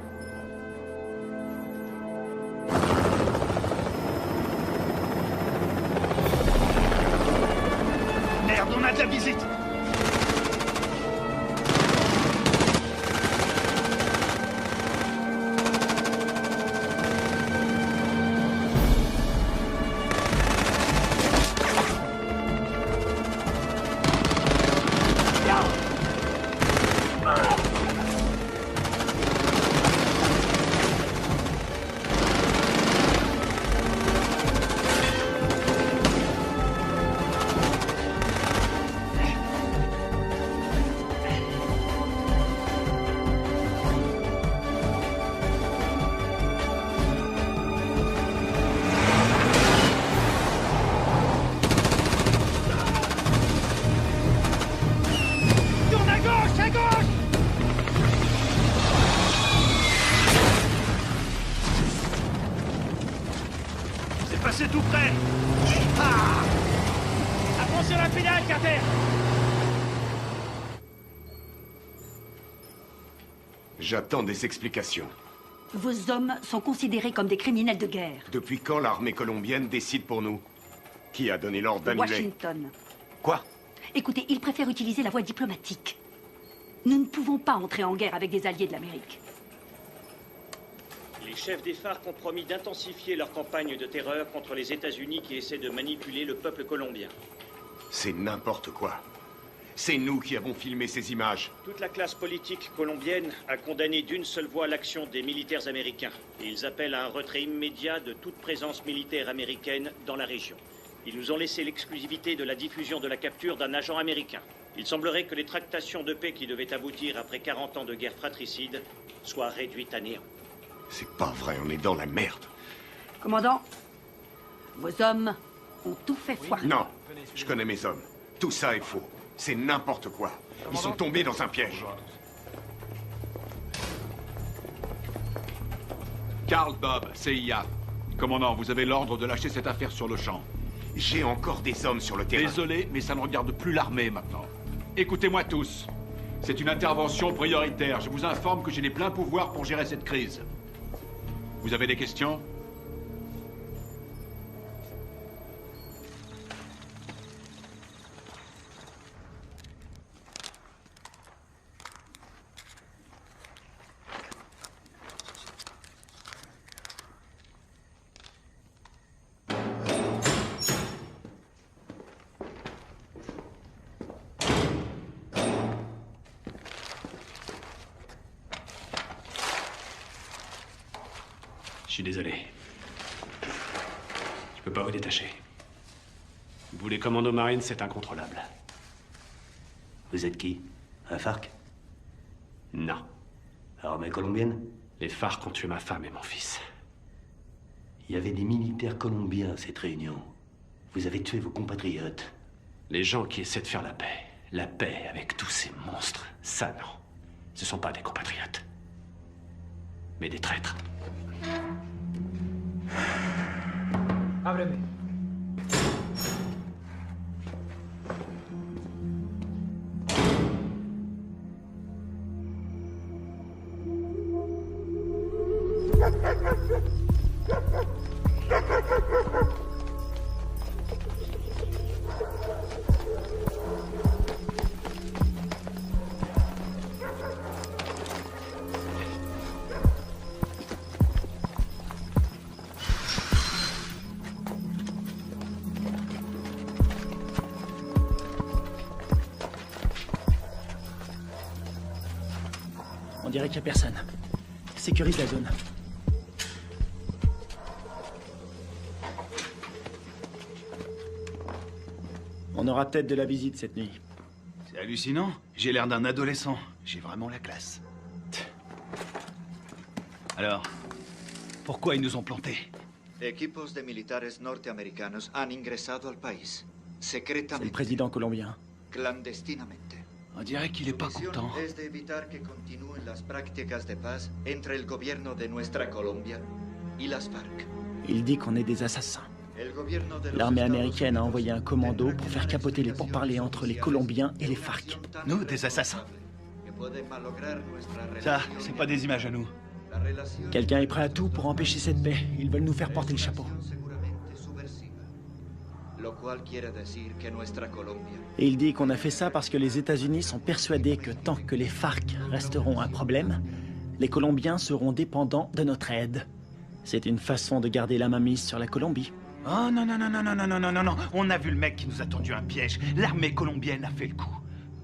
Speaker 5: Merde, on a de la visite. C'est tout près. Ah! Attention à la pédale, Carter.
Speaker 7: J'attends des explications.
Speaker 12: Vos hommes sont considérés comme des criminels de guerre.
Speaker 7: Depuis quand l'armée colombienne décide pour nous? Qui a donné l'ordre d'annuler?
Speaker 12: Washington.
Speaker 7: Quoi?
Speaker 12: Écoutez, ils préfèrent utiliser la voie diplomatique. Nous ne pouvons pas entrer en guerre avec des alliés de l'Amérique.
Speaker 18: Les chefs des FARC ont promis d'intensifier leur campagne de terreur contre les États-Unis qui essaient de manipuler le peuple colombien.
Speaker 7: C'est n'importe quoi. C'est nous qui avons filmé ces images.
Speaker 18: Toute la classe politique colombienne a condamné d'une seule voix l'action des militaires américains. Et ils appellent à un retrait immédiat de toute présence militaire américaine dans la région. Ils nous ont laissé l'exclusivité de la diffusion de la capture d'un agent américain. Il semblerait que les tractations de paix qui devaient aboutir après 40 ans de guerre fratricide soient réduites à néant.
Speaker 7: C'est pas vrai, on est dans la merde.
Speaker 12: Commandant, vos hommes ont tout fait foirer.
Speaker 7: Non, je connais mes hommes. Tout ça est faux. C'est n'importe quoi. Ils sont tombés dans un piège.
Speaker 1: Carl Bob, CIA. Commandant, vous avez l'ordre de lâcher cette affaire sur le champ.
Speaker 7: J'ai encore des hommes sur le terrain.
Speaker 1: Désolé, mais ça ne regarde plus l'armée maintenant. Écoutez-moi tous. C'est une intervention prioritaire. Je vous informe que j'ai les pleins pouvoirs pour gérer cette crise. Vous avez des questions?
Speaker 15: Je suis désolé. Je peux pas vous détacher. Vous, les commandos marines, c'est incontrôlable.
Speaker 11: Vous êtes qui? Un FARC?
Speaker 15: Non.
Speaker 11: Armée colombienne?
Speaker 15: Les FARC ont tué ma femme et mon fils.
Speaker 11: Il y avait des militaires colombiens à cette réunion. Vous avez tué vos compatriotes.
Speaker 15: Les gens qui essaient de faire la paix avec tous ces monstres, ça non. Ce sont pas des compatriotes. Mais des traîtres.
Speaker 17: Ábreme.
Speaker 6: On dirait qu'il n'y a personne. Sécurise la zone. On aura peut-être de la visite cette nuit.
Speaker 2: C'est hallucinant. J'ai l'air d'un adolescent. J'ai vraiment la classe. Alors, pourquoi ils nous ont plantés?
Speaker 21: Equipos de militares norteamericanos han ingresado al país.
Speaker 6: C'est le
Speaker 21: Secretamente.
Speaker 6: président colombien.
Speaker 21: Clandestinamente.
Speaker 2: On dirait qu'il est pas
Speaker 21: Su misión
Speaker 2: content.
Speaker 21: es de evitar que continúen las prácticas de paz entre el gobierno de nuestra Colombia y las FARC.
Speaker 6: Il dit qu'on est des assassins.
Speaker 21: El gobierno de los
Speaker 6: L'armée
Speaker 21: Estados
Speaker 6: américaine a envoyé un commando pour faire capoter les pourparlers entre les Colombiens et les FARC.
Speaker 2: Nous, des assassins.
Speaker 21: que pueden malograr nuestra
Speaker 2: Ça,
Speaker 21: relación.
Speaker 2: c'est pas des images à nous.
Speaker 21: La relación
Speaker 6: Quelqu'un est prêt à tout pour empêcher cette paix. Ils veulent nous faire porter le chapeau.
Speaker 21: seguramente subversiva. Lo cual quiere decir que nuestra Colombia
Speaker 6: Et il dit qu'on a fait ça parce que les États-Unis sont persuadés que tant que les FARC resteront un problème, les Colombiens seront dépendants de notre aide. C'est une façon de garder la mainmise sur la Colombie.
Speaker 2: Oh non, non, non, non, non, non, non, non, non, non. On a vu le mec qui nous a tendu un piège. L'armée colombienne a fait le coup.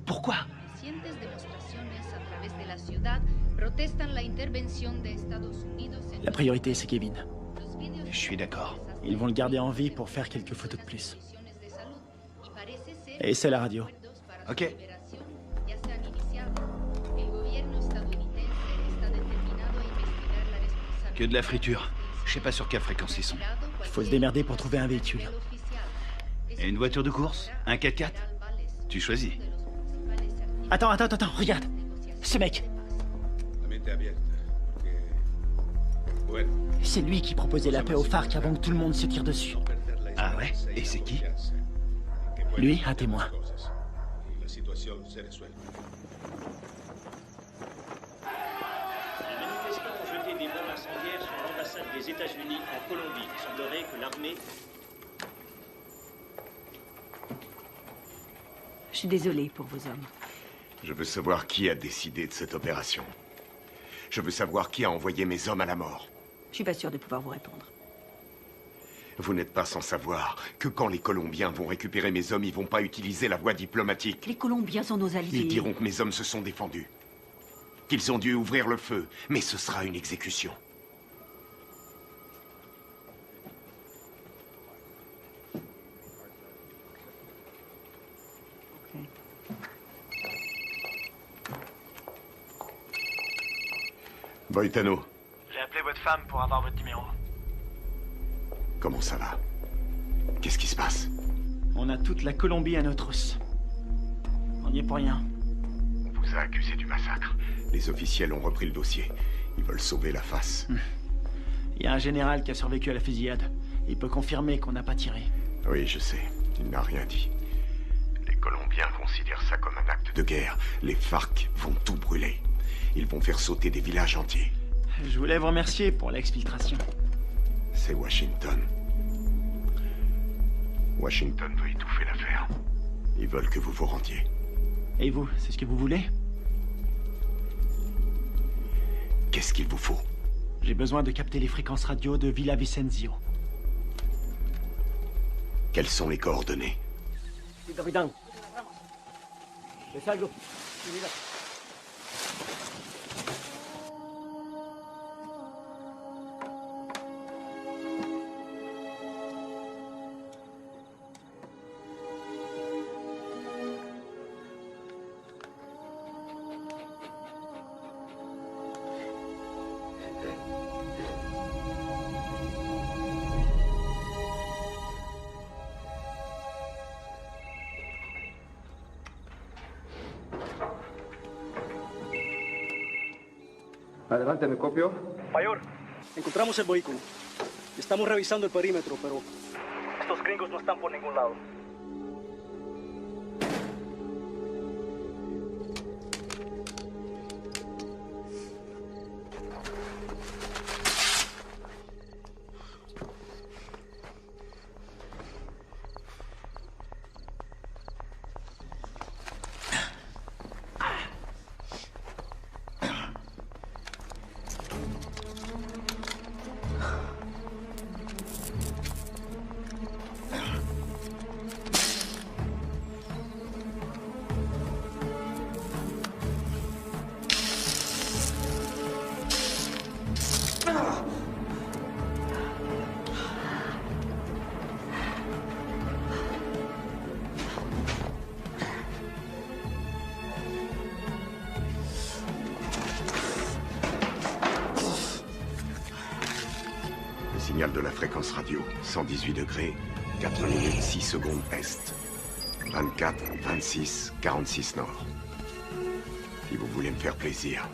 Speaker 2: Pourquoi?
Speaker 22: Recientes demostraciones a través de la ciudad protestan la intervención de Estados Unidos en
Speaker 6: La priorité, c'est Kevin.
Speaker 2: Je suis d'accord.
Speaker 6: Ils vont le garder en vie pour faire quelques photos de plus.
Speaker 22: de salud y parece ser
Speaker 6: Et c'est la radio.
Speaker 2: Ok.
Speaker 22: ya se han iniciado. El gobierno estadounidense está determinado a investigar la responsabilidad.
Speaker 2: Que de la friture. Je sais pas sur quelle fréquence ils sont.
Speaker 6: Il faut se démerder pour trouver un véhicule.
Speaker 2: Et une voiture de course? Un 4x4? Tu choisis.
Speaker 6: Attends, regarde. Ce mec, c'est lui qui proposait la paix aux FARC avant que tout le monde se tire dessus.
Speaker 2: Ah ouais? Et c'est qui?
Speaker 6: Lui, un témoin.
Speaker 18: Les manifestants ont jeté des bombes incendiaires sur l'ambassade des États-Unis en Colombie. Il semblerait que l'armée...
Speaker 12: Je suis désolée pour vos hommes.
Speaker 7: Je veux savoir qui a décidé de cette opération. Je veux savoir qui a envoyé mes hommes à la mort.
Speaker 12: Je suis pas sûre de pouvoir vous répondre.
Speaker 7: Vous n'êtes pas sans savoir que quand les Colombiens vont récupérer mes hommes, ils vont pas utiliser la voie diplomatique.
Speaker 12: Les Colombiens sont nos alliés.
Speaker 7: Ils diront que mes hommes se sont défendus. Qu'ils ont dû ouvrir le feu, mais ce sera une exécution. Boitano,
Speaker 23: J'ai appelé votre femme pour avoir votre numéro.
Speaker 7: comment ça va? Qu'est-ce qui se passe?
Speaker 6: On a toute la Colombie à nos trousses. On n'y est pour rien.
Speaker 7: On vous a accusé du massacre. Les officiels ont repris le dossier. Ils veulent sauver la face.
Speaker 6: Il y a un général qui a survécu à la fusillade. Il peut confirmer qu'on n'a pas tiré.
Speaker 7: Oui, je sais. Il n'a rien dit. Les Colombiens considèrent ça comme un acte de guerre. Les FARC vont tout brûler. Ils vont faire sauter des villages entiers.
Speaker 6: Je voulais vous remercier pour l'exfiltration.
Speaker 7: C'est Washington. Washington veut étouffer l'affaire. Ils veulent que vous vous rendiez.
Speaker 6: Et vous, c'est ce que vous voulez?
Speaker 7: Qu'est-ce qu'il vous faut?
Speaker 6: J'ai besoin de capter les fréquences radio de Villa Vicenzio.
Speaker 7: Quelles sont les coordonnées?
Speaker 17: Sí, capitán. ¿Le salgo? Mira.
Speaker 4: Adelante, ¿me copio?
Speaker 17: Mayor, encontramos el vehículo. Estamos revisando el perímetro, pero estos gringos no están por ningún lado.
Speaker 7: signal de la fréquence radio. 118 degrés, 4 minutes 6 secondes est. 24, 26, 46 nord. Si vous voulez me faire plaisir,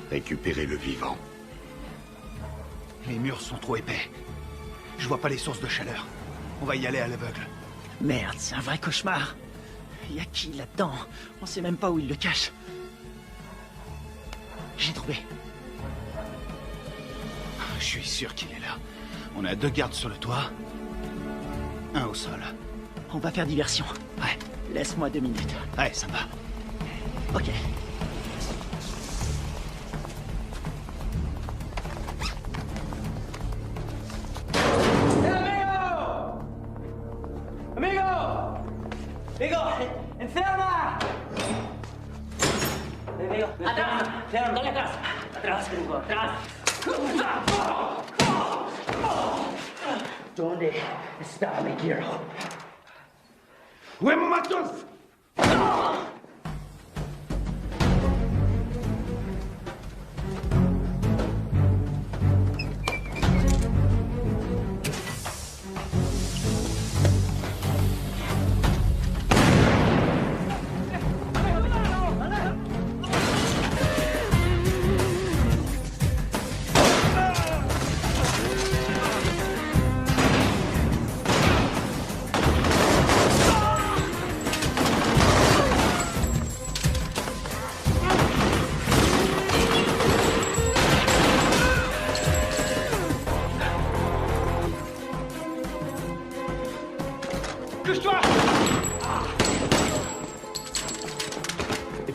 Speaker 7: récupérez le vivant.
Speaker 2: Les murs sont trop épais. Je vois pas les sources de chaleur. On va y aller à l'aveugle.
Speaker 6: Merde, c'est un vrai cauchemar. Y a qui là-dedans? On sait même pas où il le cache. J'ai trouvé.
Speaker 2: Je suis sûr qu'il est là. On a 2 gardes sur le toit. 1 au sol.
Speaker 6: On va faire diversion.
Speaker 2: Ouais.
Speaker 6: Laisse-moi 2 minutes.
Speaker 2: Ouais, ça va.
Speaker 6: Ok.
Speaker 17: ¡Amigo! ¡Enferma! Amigo, atrás, dale atrás. Atrás, amigo, atrás. ¿Dónde está mi hero?
Speaker 5: ¡Huevos matos!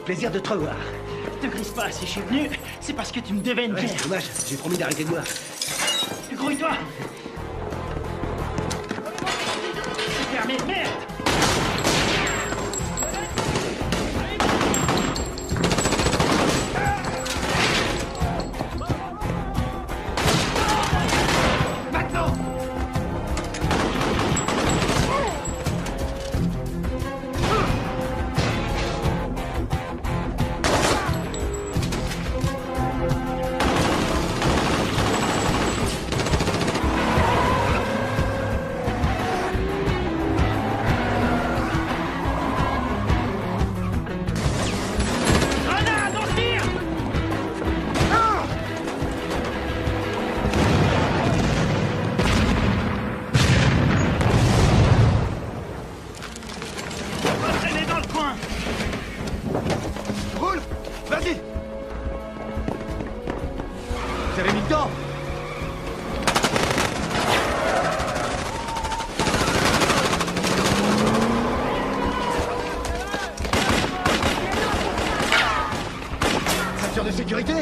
Speaker 6: Plaisir de te revoir. Te grise pas, si je suis venu, c'est parce que tu me devais une bière.
Speaker 15: C'est dommage, j'ai promis d'arrêter de boire.
Speaker 6: Grouille-toi. C'est fermé, merde.
Speaker 17: De sécurité.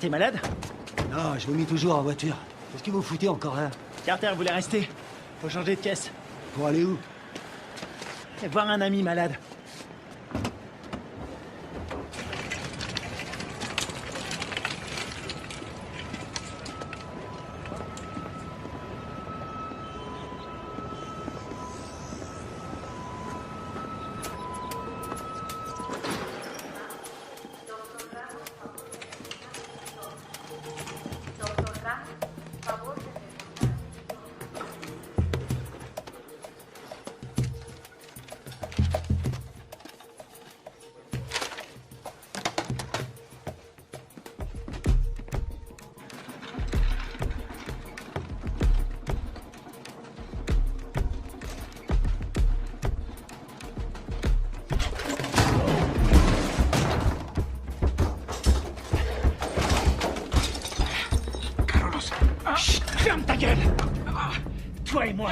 Speaker 6: T'es malade?
Speaker 15: Non, je vomis toujours en voiture. Qu'est-ce que vous foutez encore là?
Speaker 6: Carter voulait rester. Faut changer de caisse.
Speaker 15: Pour aller où?
Speaker 6: Voir un ami malade. Ferme ta gueule! Toi et moi,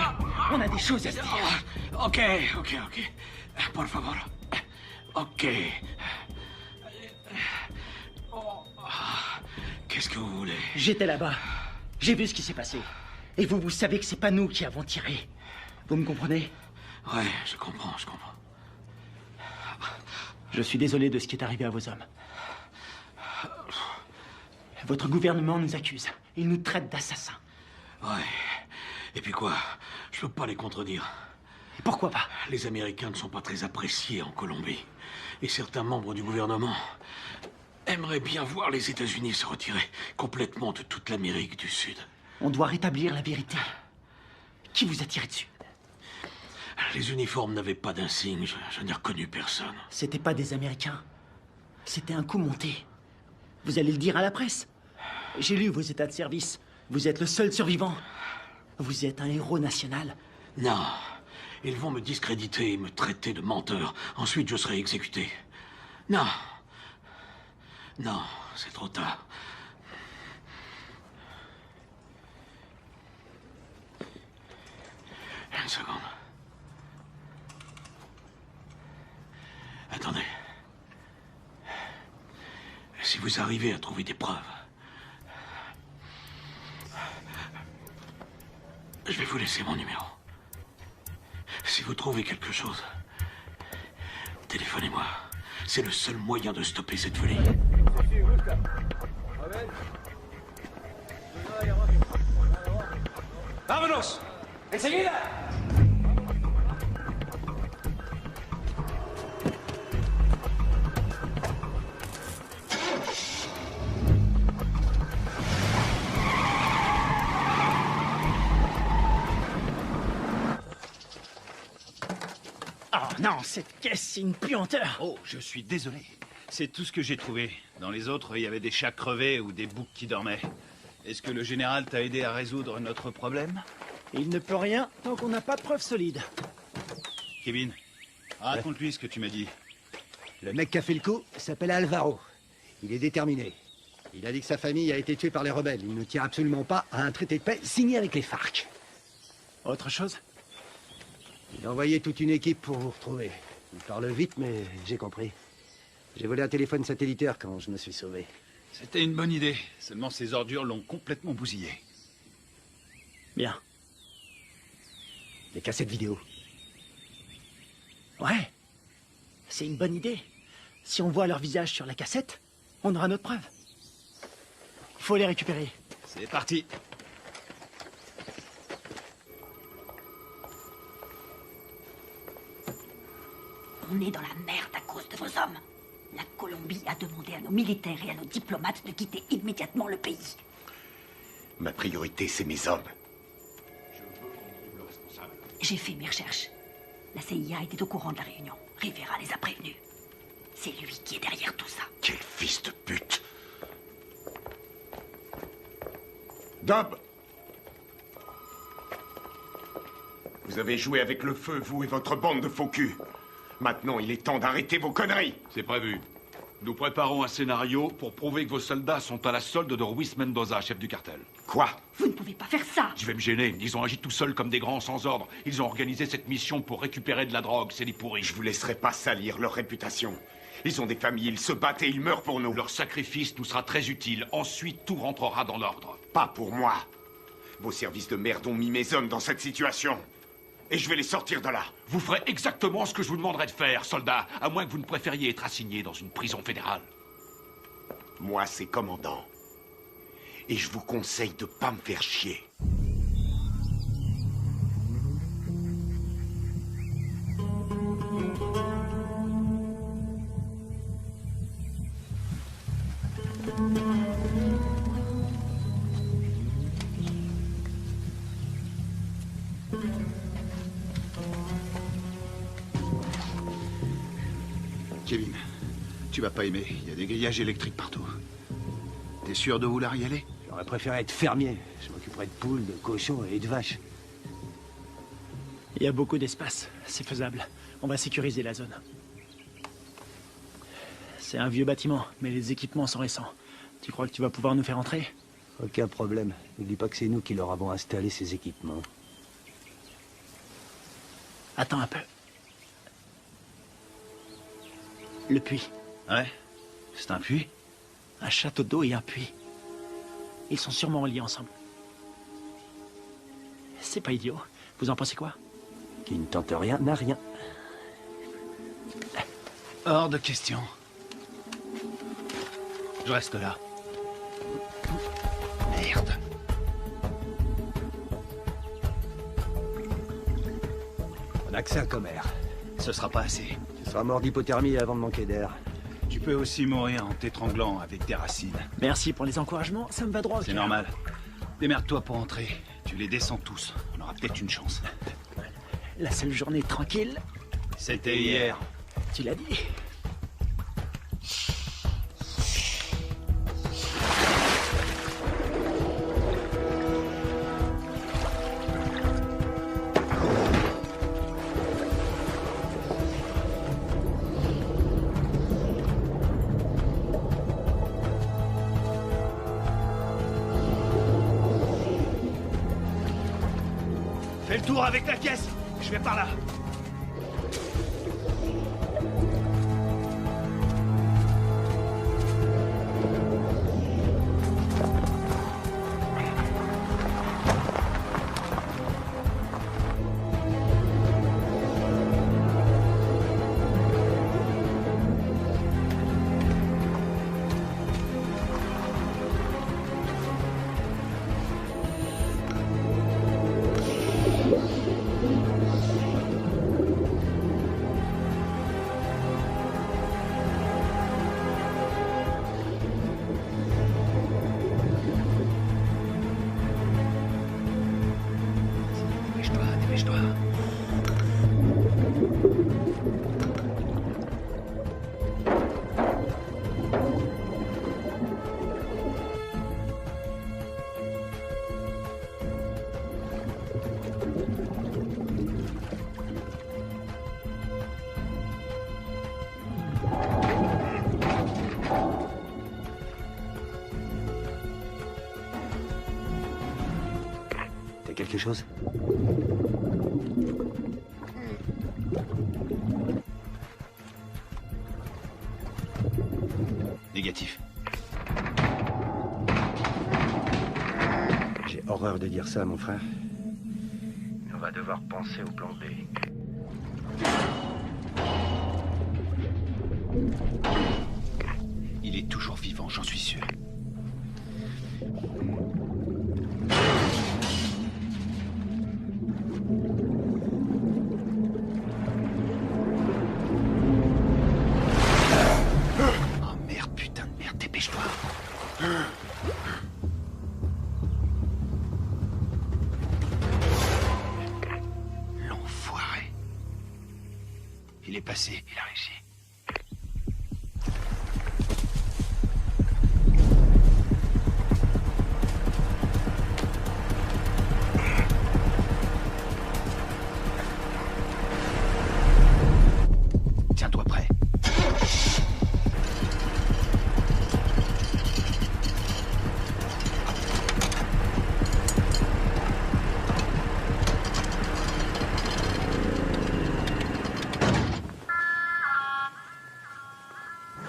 Speaker 6: on a des choses à se dire.
Speaker 5: Ok. Por favor. Ok. Qu'est-ce que vous voulez?
Speaker 6: J'étais là-bas. J'ai vu ce qui s'est passé. Et vous savez que c'est pas nous qui avons tiré. Vous me comprenez?
Speaker 5: Ouais, je comprends.
Speaker 6: Je suis désolé de ce qui est arrivé à vos hommes. Votre gouvernement nous accuse. Il nous traite d'assassins.
Speaker 8: Ouais. Et puis quoi? Je peux pas les contredire.
Speaker 6: Et pourquoi pas?
Speaker 8: Les Américains ne sont pas très appréciés en Colombie. Et certains membres du gouvernement aimeraient bien voir les États-Unis se retirer complètement de toute l'Amérique du Sud.
Speaker 6: On doit rétablir la vérité. Qui vous a tiré dessus?
Speaker 8: Les uniformes n'avaient pas d'insigne. Je n'ai reconnu personne.
Speaker 6: C'était pas des Américains. C'était un coup monté. Vous allez le dire à la presse. J'ai lu vos états de service. Vous êtes le seul survivant. Vous êtes un héros national.
Speaker 8: Non. Ils vont me discréditer et me traiter de menteur. Ensuite, je serai exécuté. Non. Non, c'est trop tard. Une seconde. Attendez. Si vous arrivez à trouver des preuves, je vais vous laisser mon numéro. Si vous trouvez quelque chose, téléphonez-moi. C'est le seul moyen de stopper cette folie.
Speaker 17: ¡Vámonos! ¡Enseguida!
Speaker 6: Oh non, cette caisse, c'est une puanteur.
Speaker 2: Oh, je suis désolé. C'est tout ce que j'ai trouvé. Dans les autres, il y avait des chats crevés ou des boucs qui dormaient. Est-ce que le général t'a aidé à résoudre notre problème?
Speaker 6: Il ne peut rien tant qu'on n'a pas de preuves solides.
Speaker 2: Kevin, raconte-lui ce que tu m'as dit.
Speaker 9: Le mec qui a fait le coup s'appelle Alvaro. Il est déterminé. Il a dit que sa famille a été tuée par les rebelles. Il ne tient absolument pas à un traité de paix signé avec les FARC.
Speaker 6: Autre chose?
Speaker 9: Il a envoyé toute une équipe pour vous retrouver. Il parle vite, mais j'ai compris. J'ai volé un téléphone satellitaire quand je me suis sauvé.
Speaker 2: C'était une bonne idée. Seulement ces ordures l'ont complètement bousillé.
Speaker 6: Bien.
Speaker 9: Les cassettes vidéo.
Speaker 6: Ouais. C'est une bonne idée. Si on voit leur visage sur la cassette, on aura notre preuve. Il faut les récupérer.
Speaker 2: C'est parti.
Speaker 12: On est dans la merde à cause de vos hommes. La Colombie a demandé à nos militaires et à nos diplomates de quitter immédiatement le pays.
Speaker 7: Ma priorité, c'est mes hommes.
Speaker 12: J'ai fait mes recherches. La CIA était au courant de la réunion. Rivera les a prévenus. C'est lui qui est derrière tout ça.
Speaker 7: Quel fils de pute! Dub! Vous avez joué avec le feu, vous et votre bande de faux culs. Maintenant, il est temps d'arrêter vos conneries.
Speaker 1: C'est prévu. Nous préparons un scénario pour prouver que vos soldats sont à la solde de Ruiz Mendoza, chef du cartel.
Speaker 7: Quoi?
Speaker 12: Vous ne pouvez pas faire ça.
Speaker 1: Je vais me gêner. Ils ont agi tout seuls comme des grands sans ordre. Ils ont organisé cette mission pour récupérer de la drogue. C'est des pourris.
Speaker 7: Je vous laisserai pas salir leur réputation. Ils ont des familles, ils se battent et ils meurent pour nous.
Speaker 1: Leur sacrifice nous sera très utile. Ensuite, tout rentrera dans l'ordre.
Speaker 7: Pas pour moi. Vos services de merde ont mis mes hommes dans cette situation. Et je vais les sortir de là.
Speaker 1: Vous ferez exactement ce que je vous demanderai de faire, soldat, à moins que vous ne préfériez être assigné dans une prison fédérale.
Speaker 7: Moi, c'est commandant. Et je vous conseille de pas me faire chier.
Speaker 2: Kevin, tu vas pas aimer. Il y a des grillages électriques partout. T'es sûr de vouloir y aller?
Speaker 9: J'aurais préféré être fermier. Je m'occuperais de poules, de cochons et de vaches.
Speaker 6: Il y a beaucoup d'espace. C'est faisable. On va sécuriser la zone. C'est un vieux bâtiment, mais les équipements sont récents. Tu crois que tu vas pouvoir nous faire entrer?
Speaker 9: Aucun problème. N'oublie pas que c'est nous qui leur avons installé ces équipements.
Speaker 6: Attends un peu. Le puits.
Speaker 2: Ouais? C'est un puits?
Speaker 6: Un château d'eau et un puits. Ils sont sûrement reliés ensemble. C'est pas idiot. Vous en pensez quoi?
Speaker 9: Qui ne tente rien n'a rien.
Speaker 2: Hors de question. Je reste là. Merde.
Speaker 9: On a que ça comme air.
Speaker 2: Ce sera pas assez.
Speaker 9: Tu seras mort d'hypothermie avant de manquer d'air.
Speaker 2: Tu peux aussi mourir en t'étranglant avec des racines.
Speaker 6: Merci pour les encouragements, ça me va droit au
Speaker 2: C'est
Speaker 6: cœur.
Speaker 2: normal. Démerde-toi pour entrer. Tu les descends tous. On aura peut-être une chance.
Speaker 6: La seule journée tranquille,
Speaker 2: C'était hier.
Speaker 6: tu l'as dit.
Speaker 5: Fais le tour avec la caisse. Je vais par là.
Speaker 2: Dépêche-toi, dépêche-toi.
Speaker 9: T'as quelque chose?
Speaker 2: Négatif.
Speaker 9: J'ai horreur de dire ça, mon frère.
Speaker 15: On va devoir penser au plan B.
Speaker 2: Il est toujours vivant, j'en suis sûr. Oh merde, putain de merde, dépêche-toi. L'enfoiré. Il est passé, il a réussi. Tiens-toi prêt.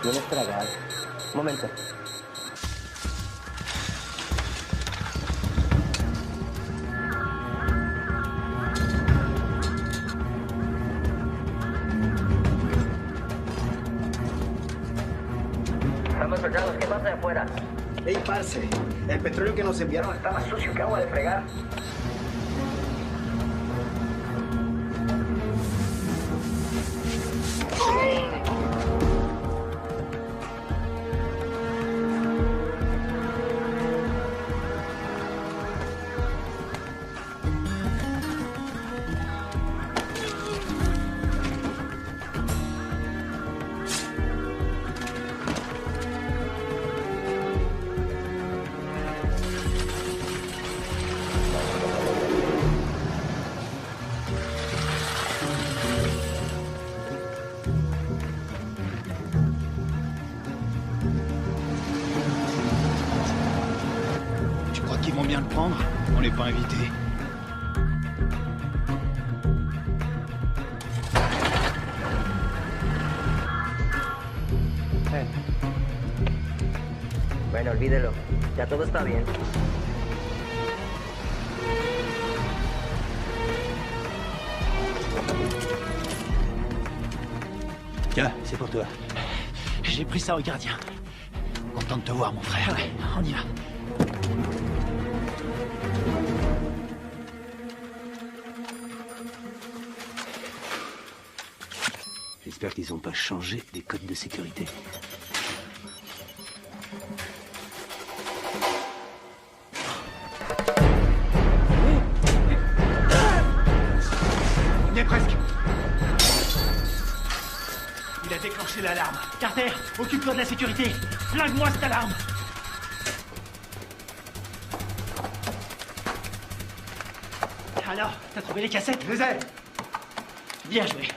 Speaker 15: Tienes tragar. Un momento.
Speaker 3: Estamos soldados, ¿qué pasa de afuera?
Speaker 5: Ey, parce, el petróleo que nos enviaron está más sucio que agua de fregar.
Speaker 2: Tu crois qu'ils vont bien le prendre? On n'est pas invités.
Speaker 3: Bueno, olvídelo. Ya todo está bien.
Speaker 11: Tiens, c'est pour toi.
Speaker 6: J'ai pris ça au gardien.
Speaker 2: Content de te voir, mon frère.
Speaker 6: Ouais, on y va.
Speaker 11: J'espère qu'ils n'ont pas changé les codes de sécurité.
Speaker 2: On y est presque.
Speaker 6: Il a déclenché l'alarme. Carter, occupe-toi de la sécurité. Flingue-moi cette alarme. Alors, t'as trouvé les cassettes?
Speaker 2: Je les ai.
Speaker 6: Bien joué.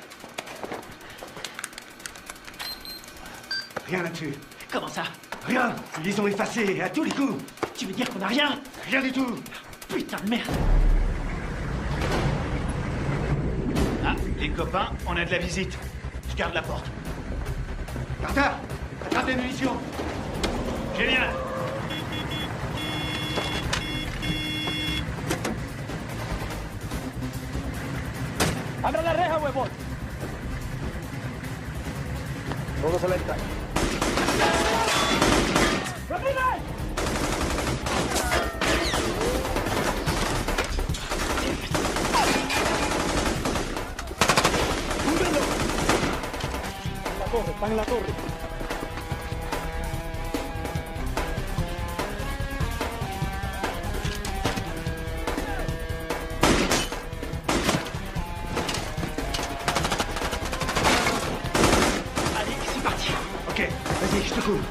Speaker 2: Rien là-dessus.
Speaker 6: Comment ça?
Speaker 2: Rien. Ils les ont effacés à tous les coups.
Speaker 6: Tu veux dire qu'on a rien?
Speaker 2: Rien du tout.
Speaker 6: Putain de merde.
Speaker 2: Ah, les copains, on a de la visite. Je garde la porte. Carter, attrape les munitions. Génial.
Speaker 17: ¡Abra la reja, huevón! Todo se le entra. ¡Rápido! ¡Húndelo! En la torre, están en la torre.
Speaker 2: Vas-y, je te couvre.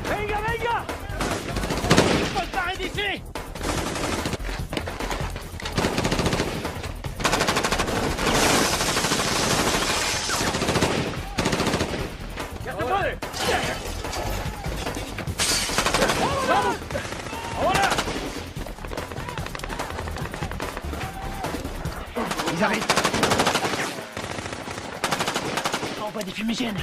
Speaker 17: ¡Venga, venga! ¡Faut se barrer d'ici! ¡Vamos! ¡Ahora!
Speaker 2: Ils arrivent.
Speaker 6: Envoie des fumigènes.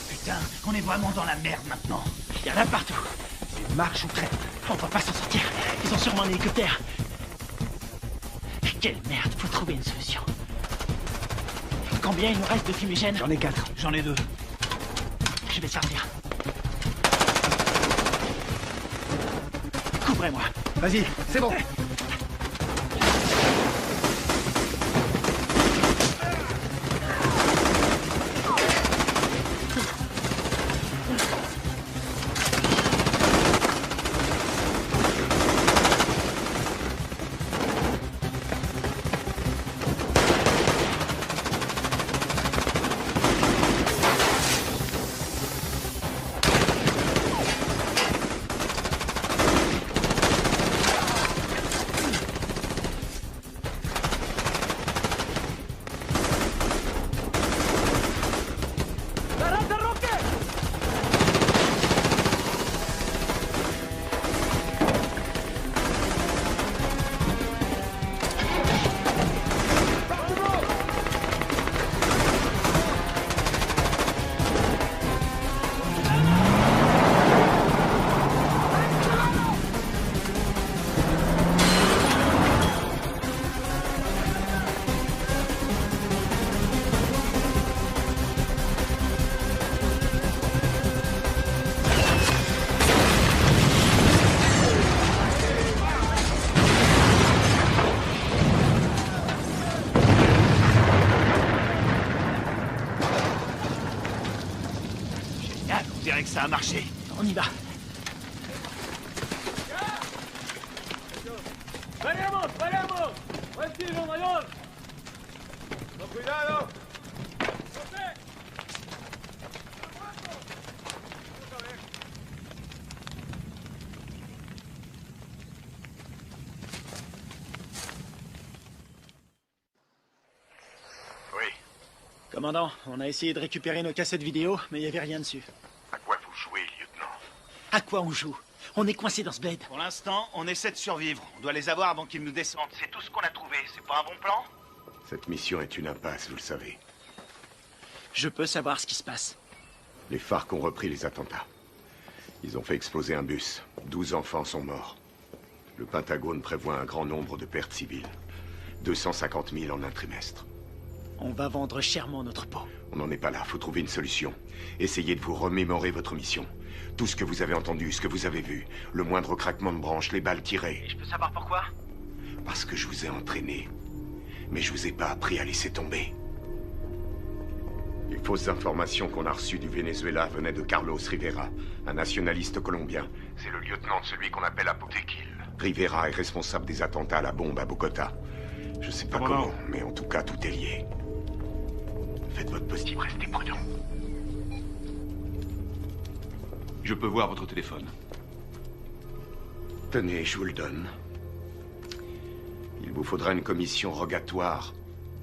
Speaker 2: Putain, on est vraiment dans la merde maintenant.
Speaker 6: Il y en a partout.
Speaker 2: C'est marche ou crève.
Speaker 6: On va pas s'en sortir. Ils ont sûrement un hélicoptère. Quelle merde, faut trouver une solution. Combien il nous reste de fumigènes?
Speaker 2: J'en ai 4. J'en ai 2.
Speaker 6: Je vais servir. Couvrez-moi.
Speaker 2: Vas-y, c'est bon.
Speaker 6: On dirait que ça a marché. On y va.
Speaker 17: ¡Venemos, venemos! ¡Buen tiro, mayor! ¡Con cuidado!
Speaker 19: Oui.
Speaker 6: Commandant, on a essayé de récupérer nos cassettes vidéo, mais il n'y avait rien dessus.
Speaker 19: À quoi vous jouez, lieutenant?
Speaker 6: À quoi on joue? On est coincé dans ce bled.
Speaker 2: Pour l'instant, on essaie de survivre. On doit les avoir avant qu'ils nous descendent.
Speaker 19: C'est tout ce qu'on a trouvé. C'est pas un bon plan?
Speaker 7: Cette mission est une impasse, vous le savez.
Speaker 6: Je peux savoir ce qui se passe.
Speaker 7: Les FARC ont repris les attentats. Ils ont fait exploser un bus. 12 enfants sont morts. Le Pentagone prévoit un grand nombre de pertes civiles. 250 000 en un trimestre.
Speaker 6: On va vendre chèrement notre peau.
Speaker 7: On n'en est pas là, faut trouver une solution. Essayez de vous remémorer votre mission. Tout ce que vous avez entendu, ce que vous avez vu. Le moindre craquement de branche, les balles tirées.
Speaker 23: Et je peux savoir pourquoi?
Speaker 7: Parce que je vous ai entraîné. Mais je vous ai pas appris à laisser tomber. Les fausses informations qu'on a reçues du Venezuela venaient de Carlos Rivera, un nationaliste colombien.
Speaker 19: C'est le lieutenant de celui qu'on appelle Apotequil.
Speaker 7: Rivera est responsable des attentats à la bombe à Bogota. Je sais pas comment, mais en tout cas, tout est lié. Faites votre possible, restez prudent.
Speaker 1: Je peux voir votre téléphone.
Speaker 7: Tenez, je vous le donne. Il vous faudra une commission rogatoire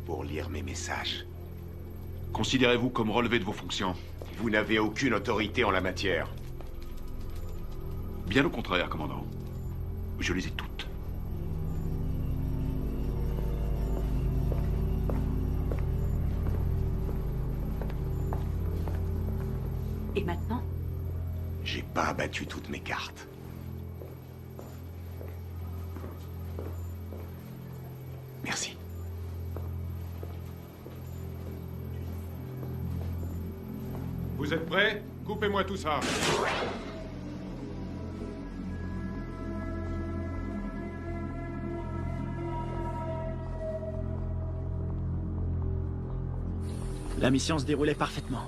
Speaker 7: pour lire mes messages.
Speaker 1: Considérez-vous comme relevé de vos fonctions?
Speaker 7: Vous n'avez aucune autorité en la matière.
Speaker 1: Bien au contraire, commandant. Je les ai toutes.
Speaker 12: Et maintenant?
Speaker 7: J'ai pas abattu toutes mes cartes. Merci.
Speaker 14: Vous êtes prêts? Coupez-moi tout ça.
Speaker 6: La mission se déroulait parfaitement.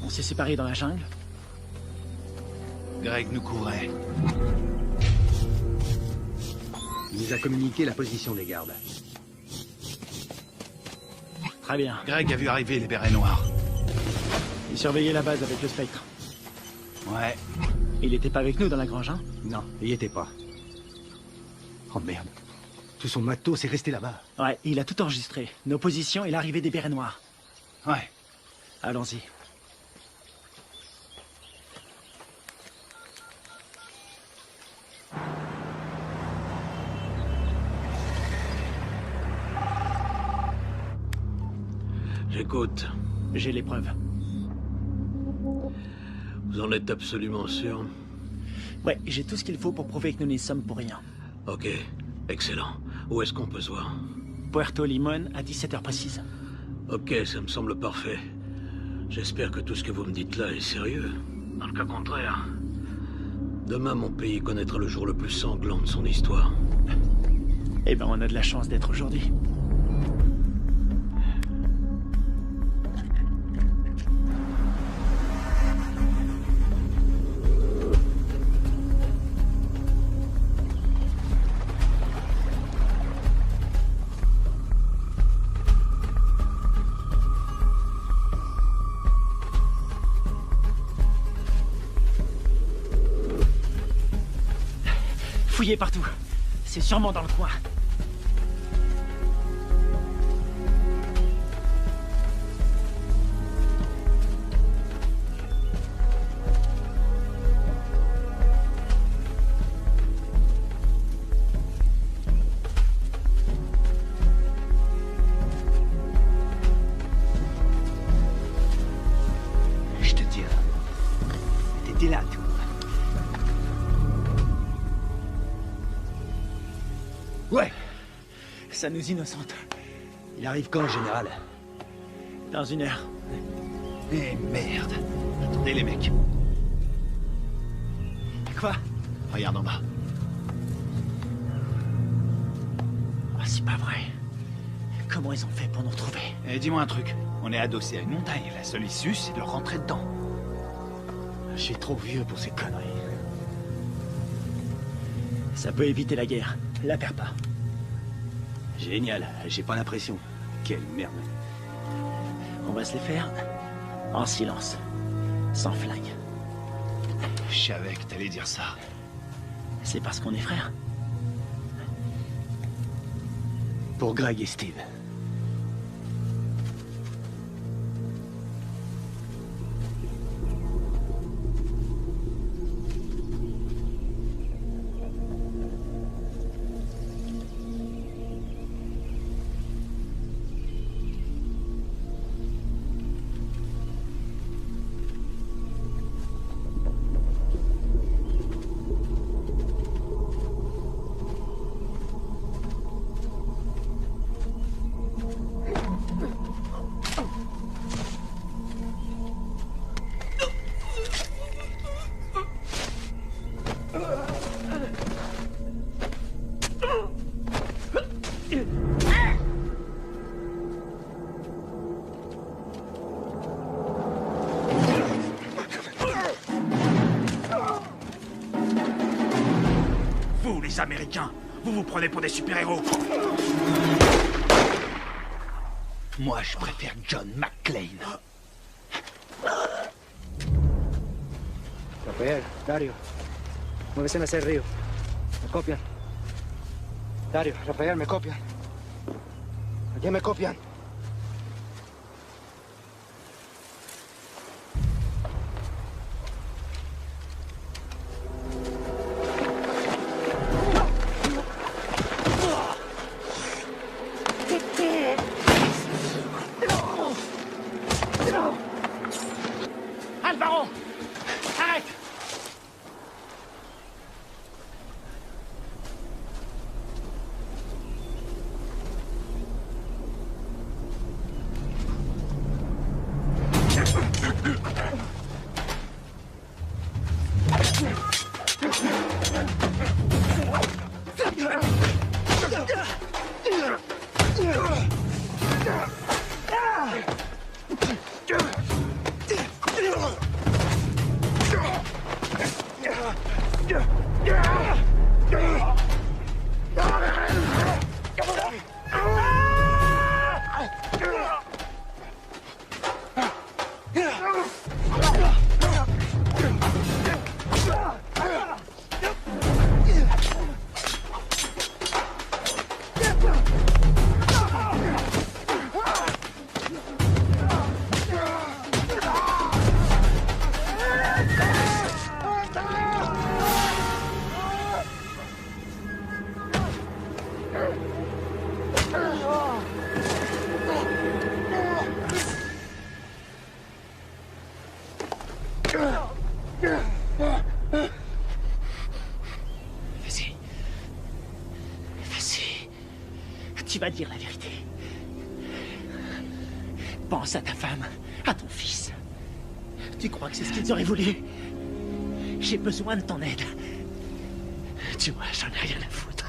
Speaker 6: On s'est séparés dans la jungle.
Speaker 2: Greg nous couvrait.
Speaker 9: Il nous a communiqué la position des gardes.
Speaker 6: Très bien.
Speaker 2: Greg a vu arriver les bérets noirs.
Speaker 6: Il surveillait la base avec le Spectre.
Speaker 2: Ouais.
Speaker 6: Il était pas avec nous dans la grange, hein?
Speaker 9: Non, il y était pas. Oh merde. Tout son matos est resté là-bas.
Speaker 6: Ouais, il a tout enregistré. Nos positions et l'arrivée des bérets noirs.
Speaker 2: Ouais.
Speaker 6: Allons-y.
Speaker 8: J'écoute.
Speaker 6: J'ai les preuves.
Speaker 8: Vous en êtes absolument sûr?
Speaker 6: Ouais, j'ai tout ce qu'il faut pour prouver que nous n'y sommes pour rien.
Speaker 8: Ok, excellent. Où est-ce qu'on peut se voir?
Speaker 6: Puerto Limón à 17h précise.
Speaker 8: Ok, ça me semble parfait. J'espère que tout ce que vous me dites là est sérieux. Dans le cas contraire, demain mon pays connaîtra le jour le plus sanglant de son histoire.
Speaker 6: Eh ben, on a de la chance d'être aujourd'hui. Fouillez partout. C'est sûrement dans le coin.
Speaker 9: Je te dirai. T'étais là, toi. Ouais.
Speaker 6: Ça nous innocente.
Speaker 9: Il arrive quand, général?
Speaker 6: Dans 1 heure.
Speaker 2: Eh merde. Attendez les mecs.
Speaker 6: Quoi?
Speaker 2: Regarde en bas.
Speaker 6: Ah, c'est pas vrai. Comment ils ont fait pour nous retrouver?
Speaker 2: Eh, dis-moi un truc. On est adossé à une montagne. La seule issue, c'est de rentrer dedans.
Speaker 9: Je suis trop vieux pour ces conneries.
Speaker 6: Ça peut éviter la guerre. La perds pas.
Speaker 9: Génial. J'ai pas l'impression. Quelle merde.
Speaker 6: On va se les faire en silence. Sans flingue.
Speaker 2: Je savais que t'allais dire ça.
Speaker 6: C'est parce qu'on est frères.
Speaker 9: Pour Greg et Steve.
Speaker 5: les Américains. Vous vous prenez pour des super-héros. Moi, je préfère John McClane.
Speaker 4: Rafael, Dario, muévese hacia el río. Me copian. Dario, Rafael, me copian. Aquí me copian.
Speaker 6: Alvaro! Arrête! Tu vas dire la vérité. Pense à ta femme, à ton fils. Tu crois que c'est ce qu'ils auraient voulu? J'ai besoin de ton aide. Tu vois, j'en ai rien à foutre.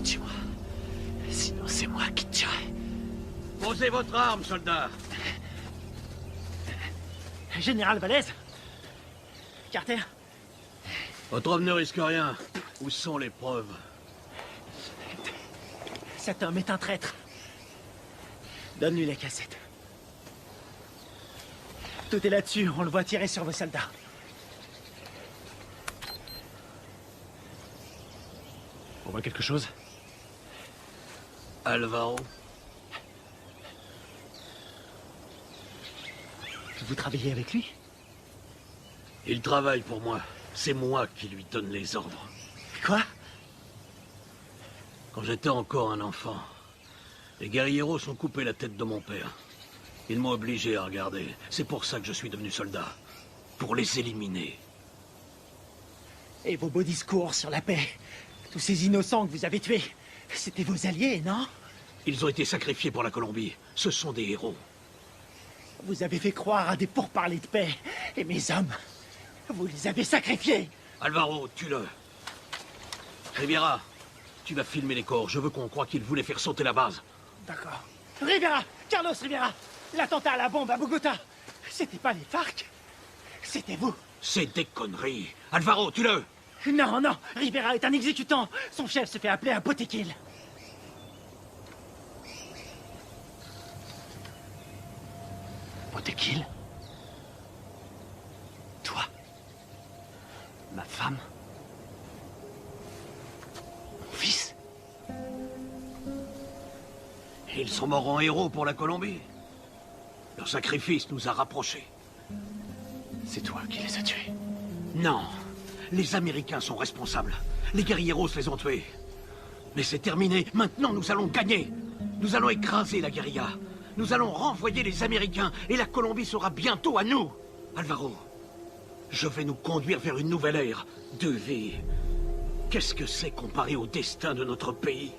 Speaker 6: Tu vois, sinon c'est moi qui te tuerai.
Speaker 8: Posez votre arme, soldat.
Speaker 6: Général Valez? Carter?
Speaker 8: Votre homme ne risque rien. Où sont les preuves?
Speaker 6: Cet homme est un traître. Donne-lui les cassettes. Tout est là-dessus, on le voit tirer sur vos soldats. On voit quelque chose?
Speaker 8: Alvaro.
Speaker 6: Vous travaillez avec lui?
Speaker 8: Il travaille pour moi. C'est moi qui lui donne les ordres.
Speaker 6: Quoi?
Speaker 8: Quand j'étais encore un enfant, les guerrilleros ont coupé la tête de mon père. Ils m'ont obligé à regarder. C'est pour ça que je suis devenu soldat. Pour les éliminer.
Speaker 6: Et vos beaux discours sur la paix? Tous ces innocents que vous avez tués, c'était vos alliés, non?
Speaker 8: Ils ont été sacrifiés pour la Colombie. Ce sont des héros.
Speaker 6: Vous avez fait croire à des pourparlers de paix. Et mes hommes, vous les avez sacrifiés.
Speaker 8: Alvaro, tue-le. Riviera, tu vas filmer les corps. Je veux qu'on croie qu'ils voulaient faire sauter la base.
Speaker 6: D'accord. Rivera! Carlos Rivera! L'attentat à la bombe à Bogota! C'était pas les FARC? C'était vous!
Speaker 8: C'est des conneries! Alvaro, tue-le!
Speaker 6: Non, non! Rivera est un exécutant! Son chef se fait appeler un Botequil! Botequil? Toi? Ma femme? Mon fils?
Speaker 8: Ils sont morts en héros pour la Colombie. Leur sacrifice nous a rapprochés.
Speaker 6: C'est toi qui les as tués?
Speaker 8: Non. Les Américains sont responsables. Les guerrilleros les ont tués. Mais c'est terminé. Maintenant, nous allons gagner. Nous allons écraser la guérilla. Nous allons renvoyer les Américains et la Colombie sera bientôt à nous. Alvaro, je vais nous conduire vers une nouvelle ère de vie. Qu'est-ce que c'est comparé au destin de notre pays?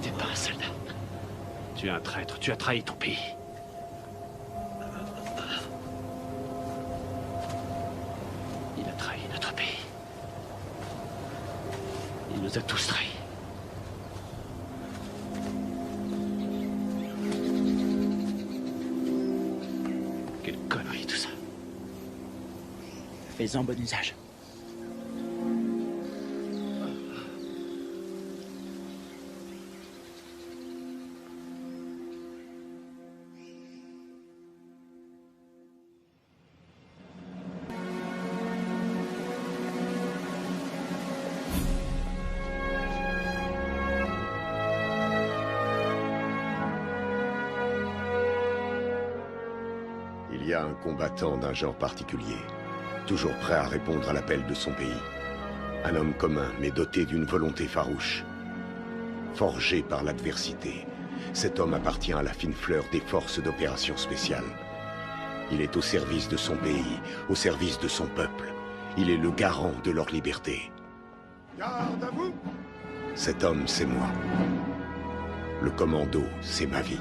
Speaker 6: T'es pas un soldat.
Speaker 8: Tu es un traître, tu as trahi ton pays. Il a trahi notre pays. Il nous a tous trahis. Quelle connerie tout ça.
Speaker 6: Fais-en bon usage.
Speaker 7: Il y a un combattant d'un genre particulier, toujours prêt à répondre à l'appel de son pays. Un homme commun, mais doté d'une volonté farouche. Forgé par l'adversité, cet homme appartient à la fine fleur des forces d'opération spéciales. Il est au service de son pays, au service de son peuple. Il est le garant de leur liberté.
Speaker 14: Garde à vous!
Speaker 7: Cet homme, c'est moi. Le commando, c'est ma vie.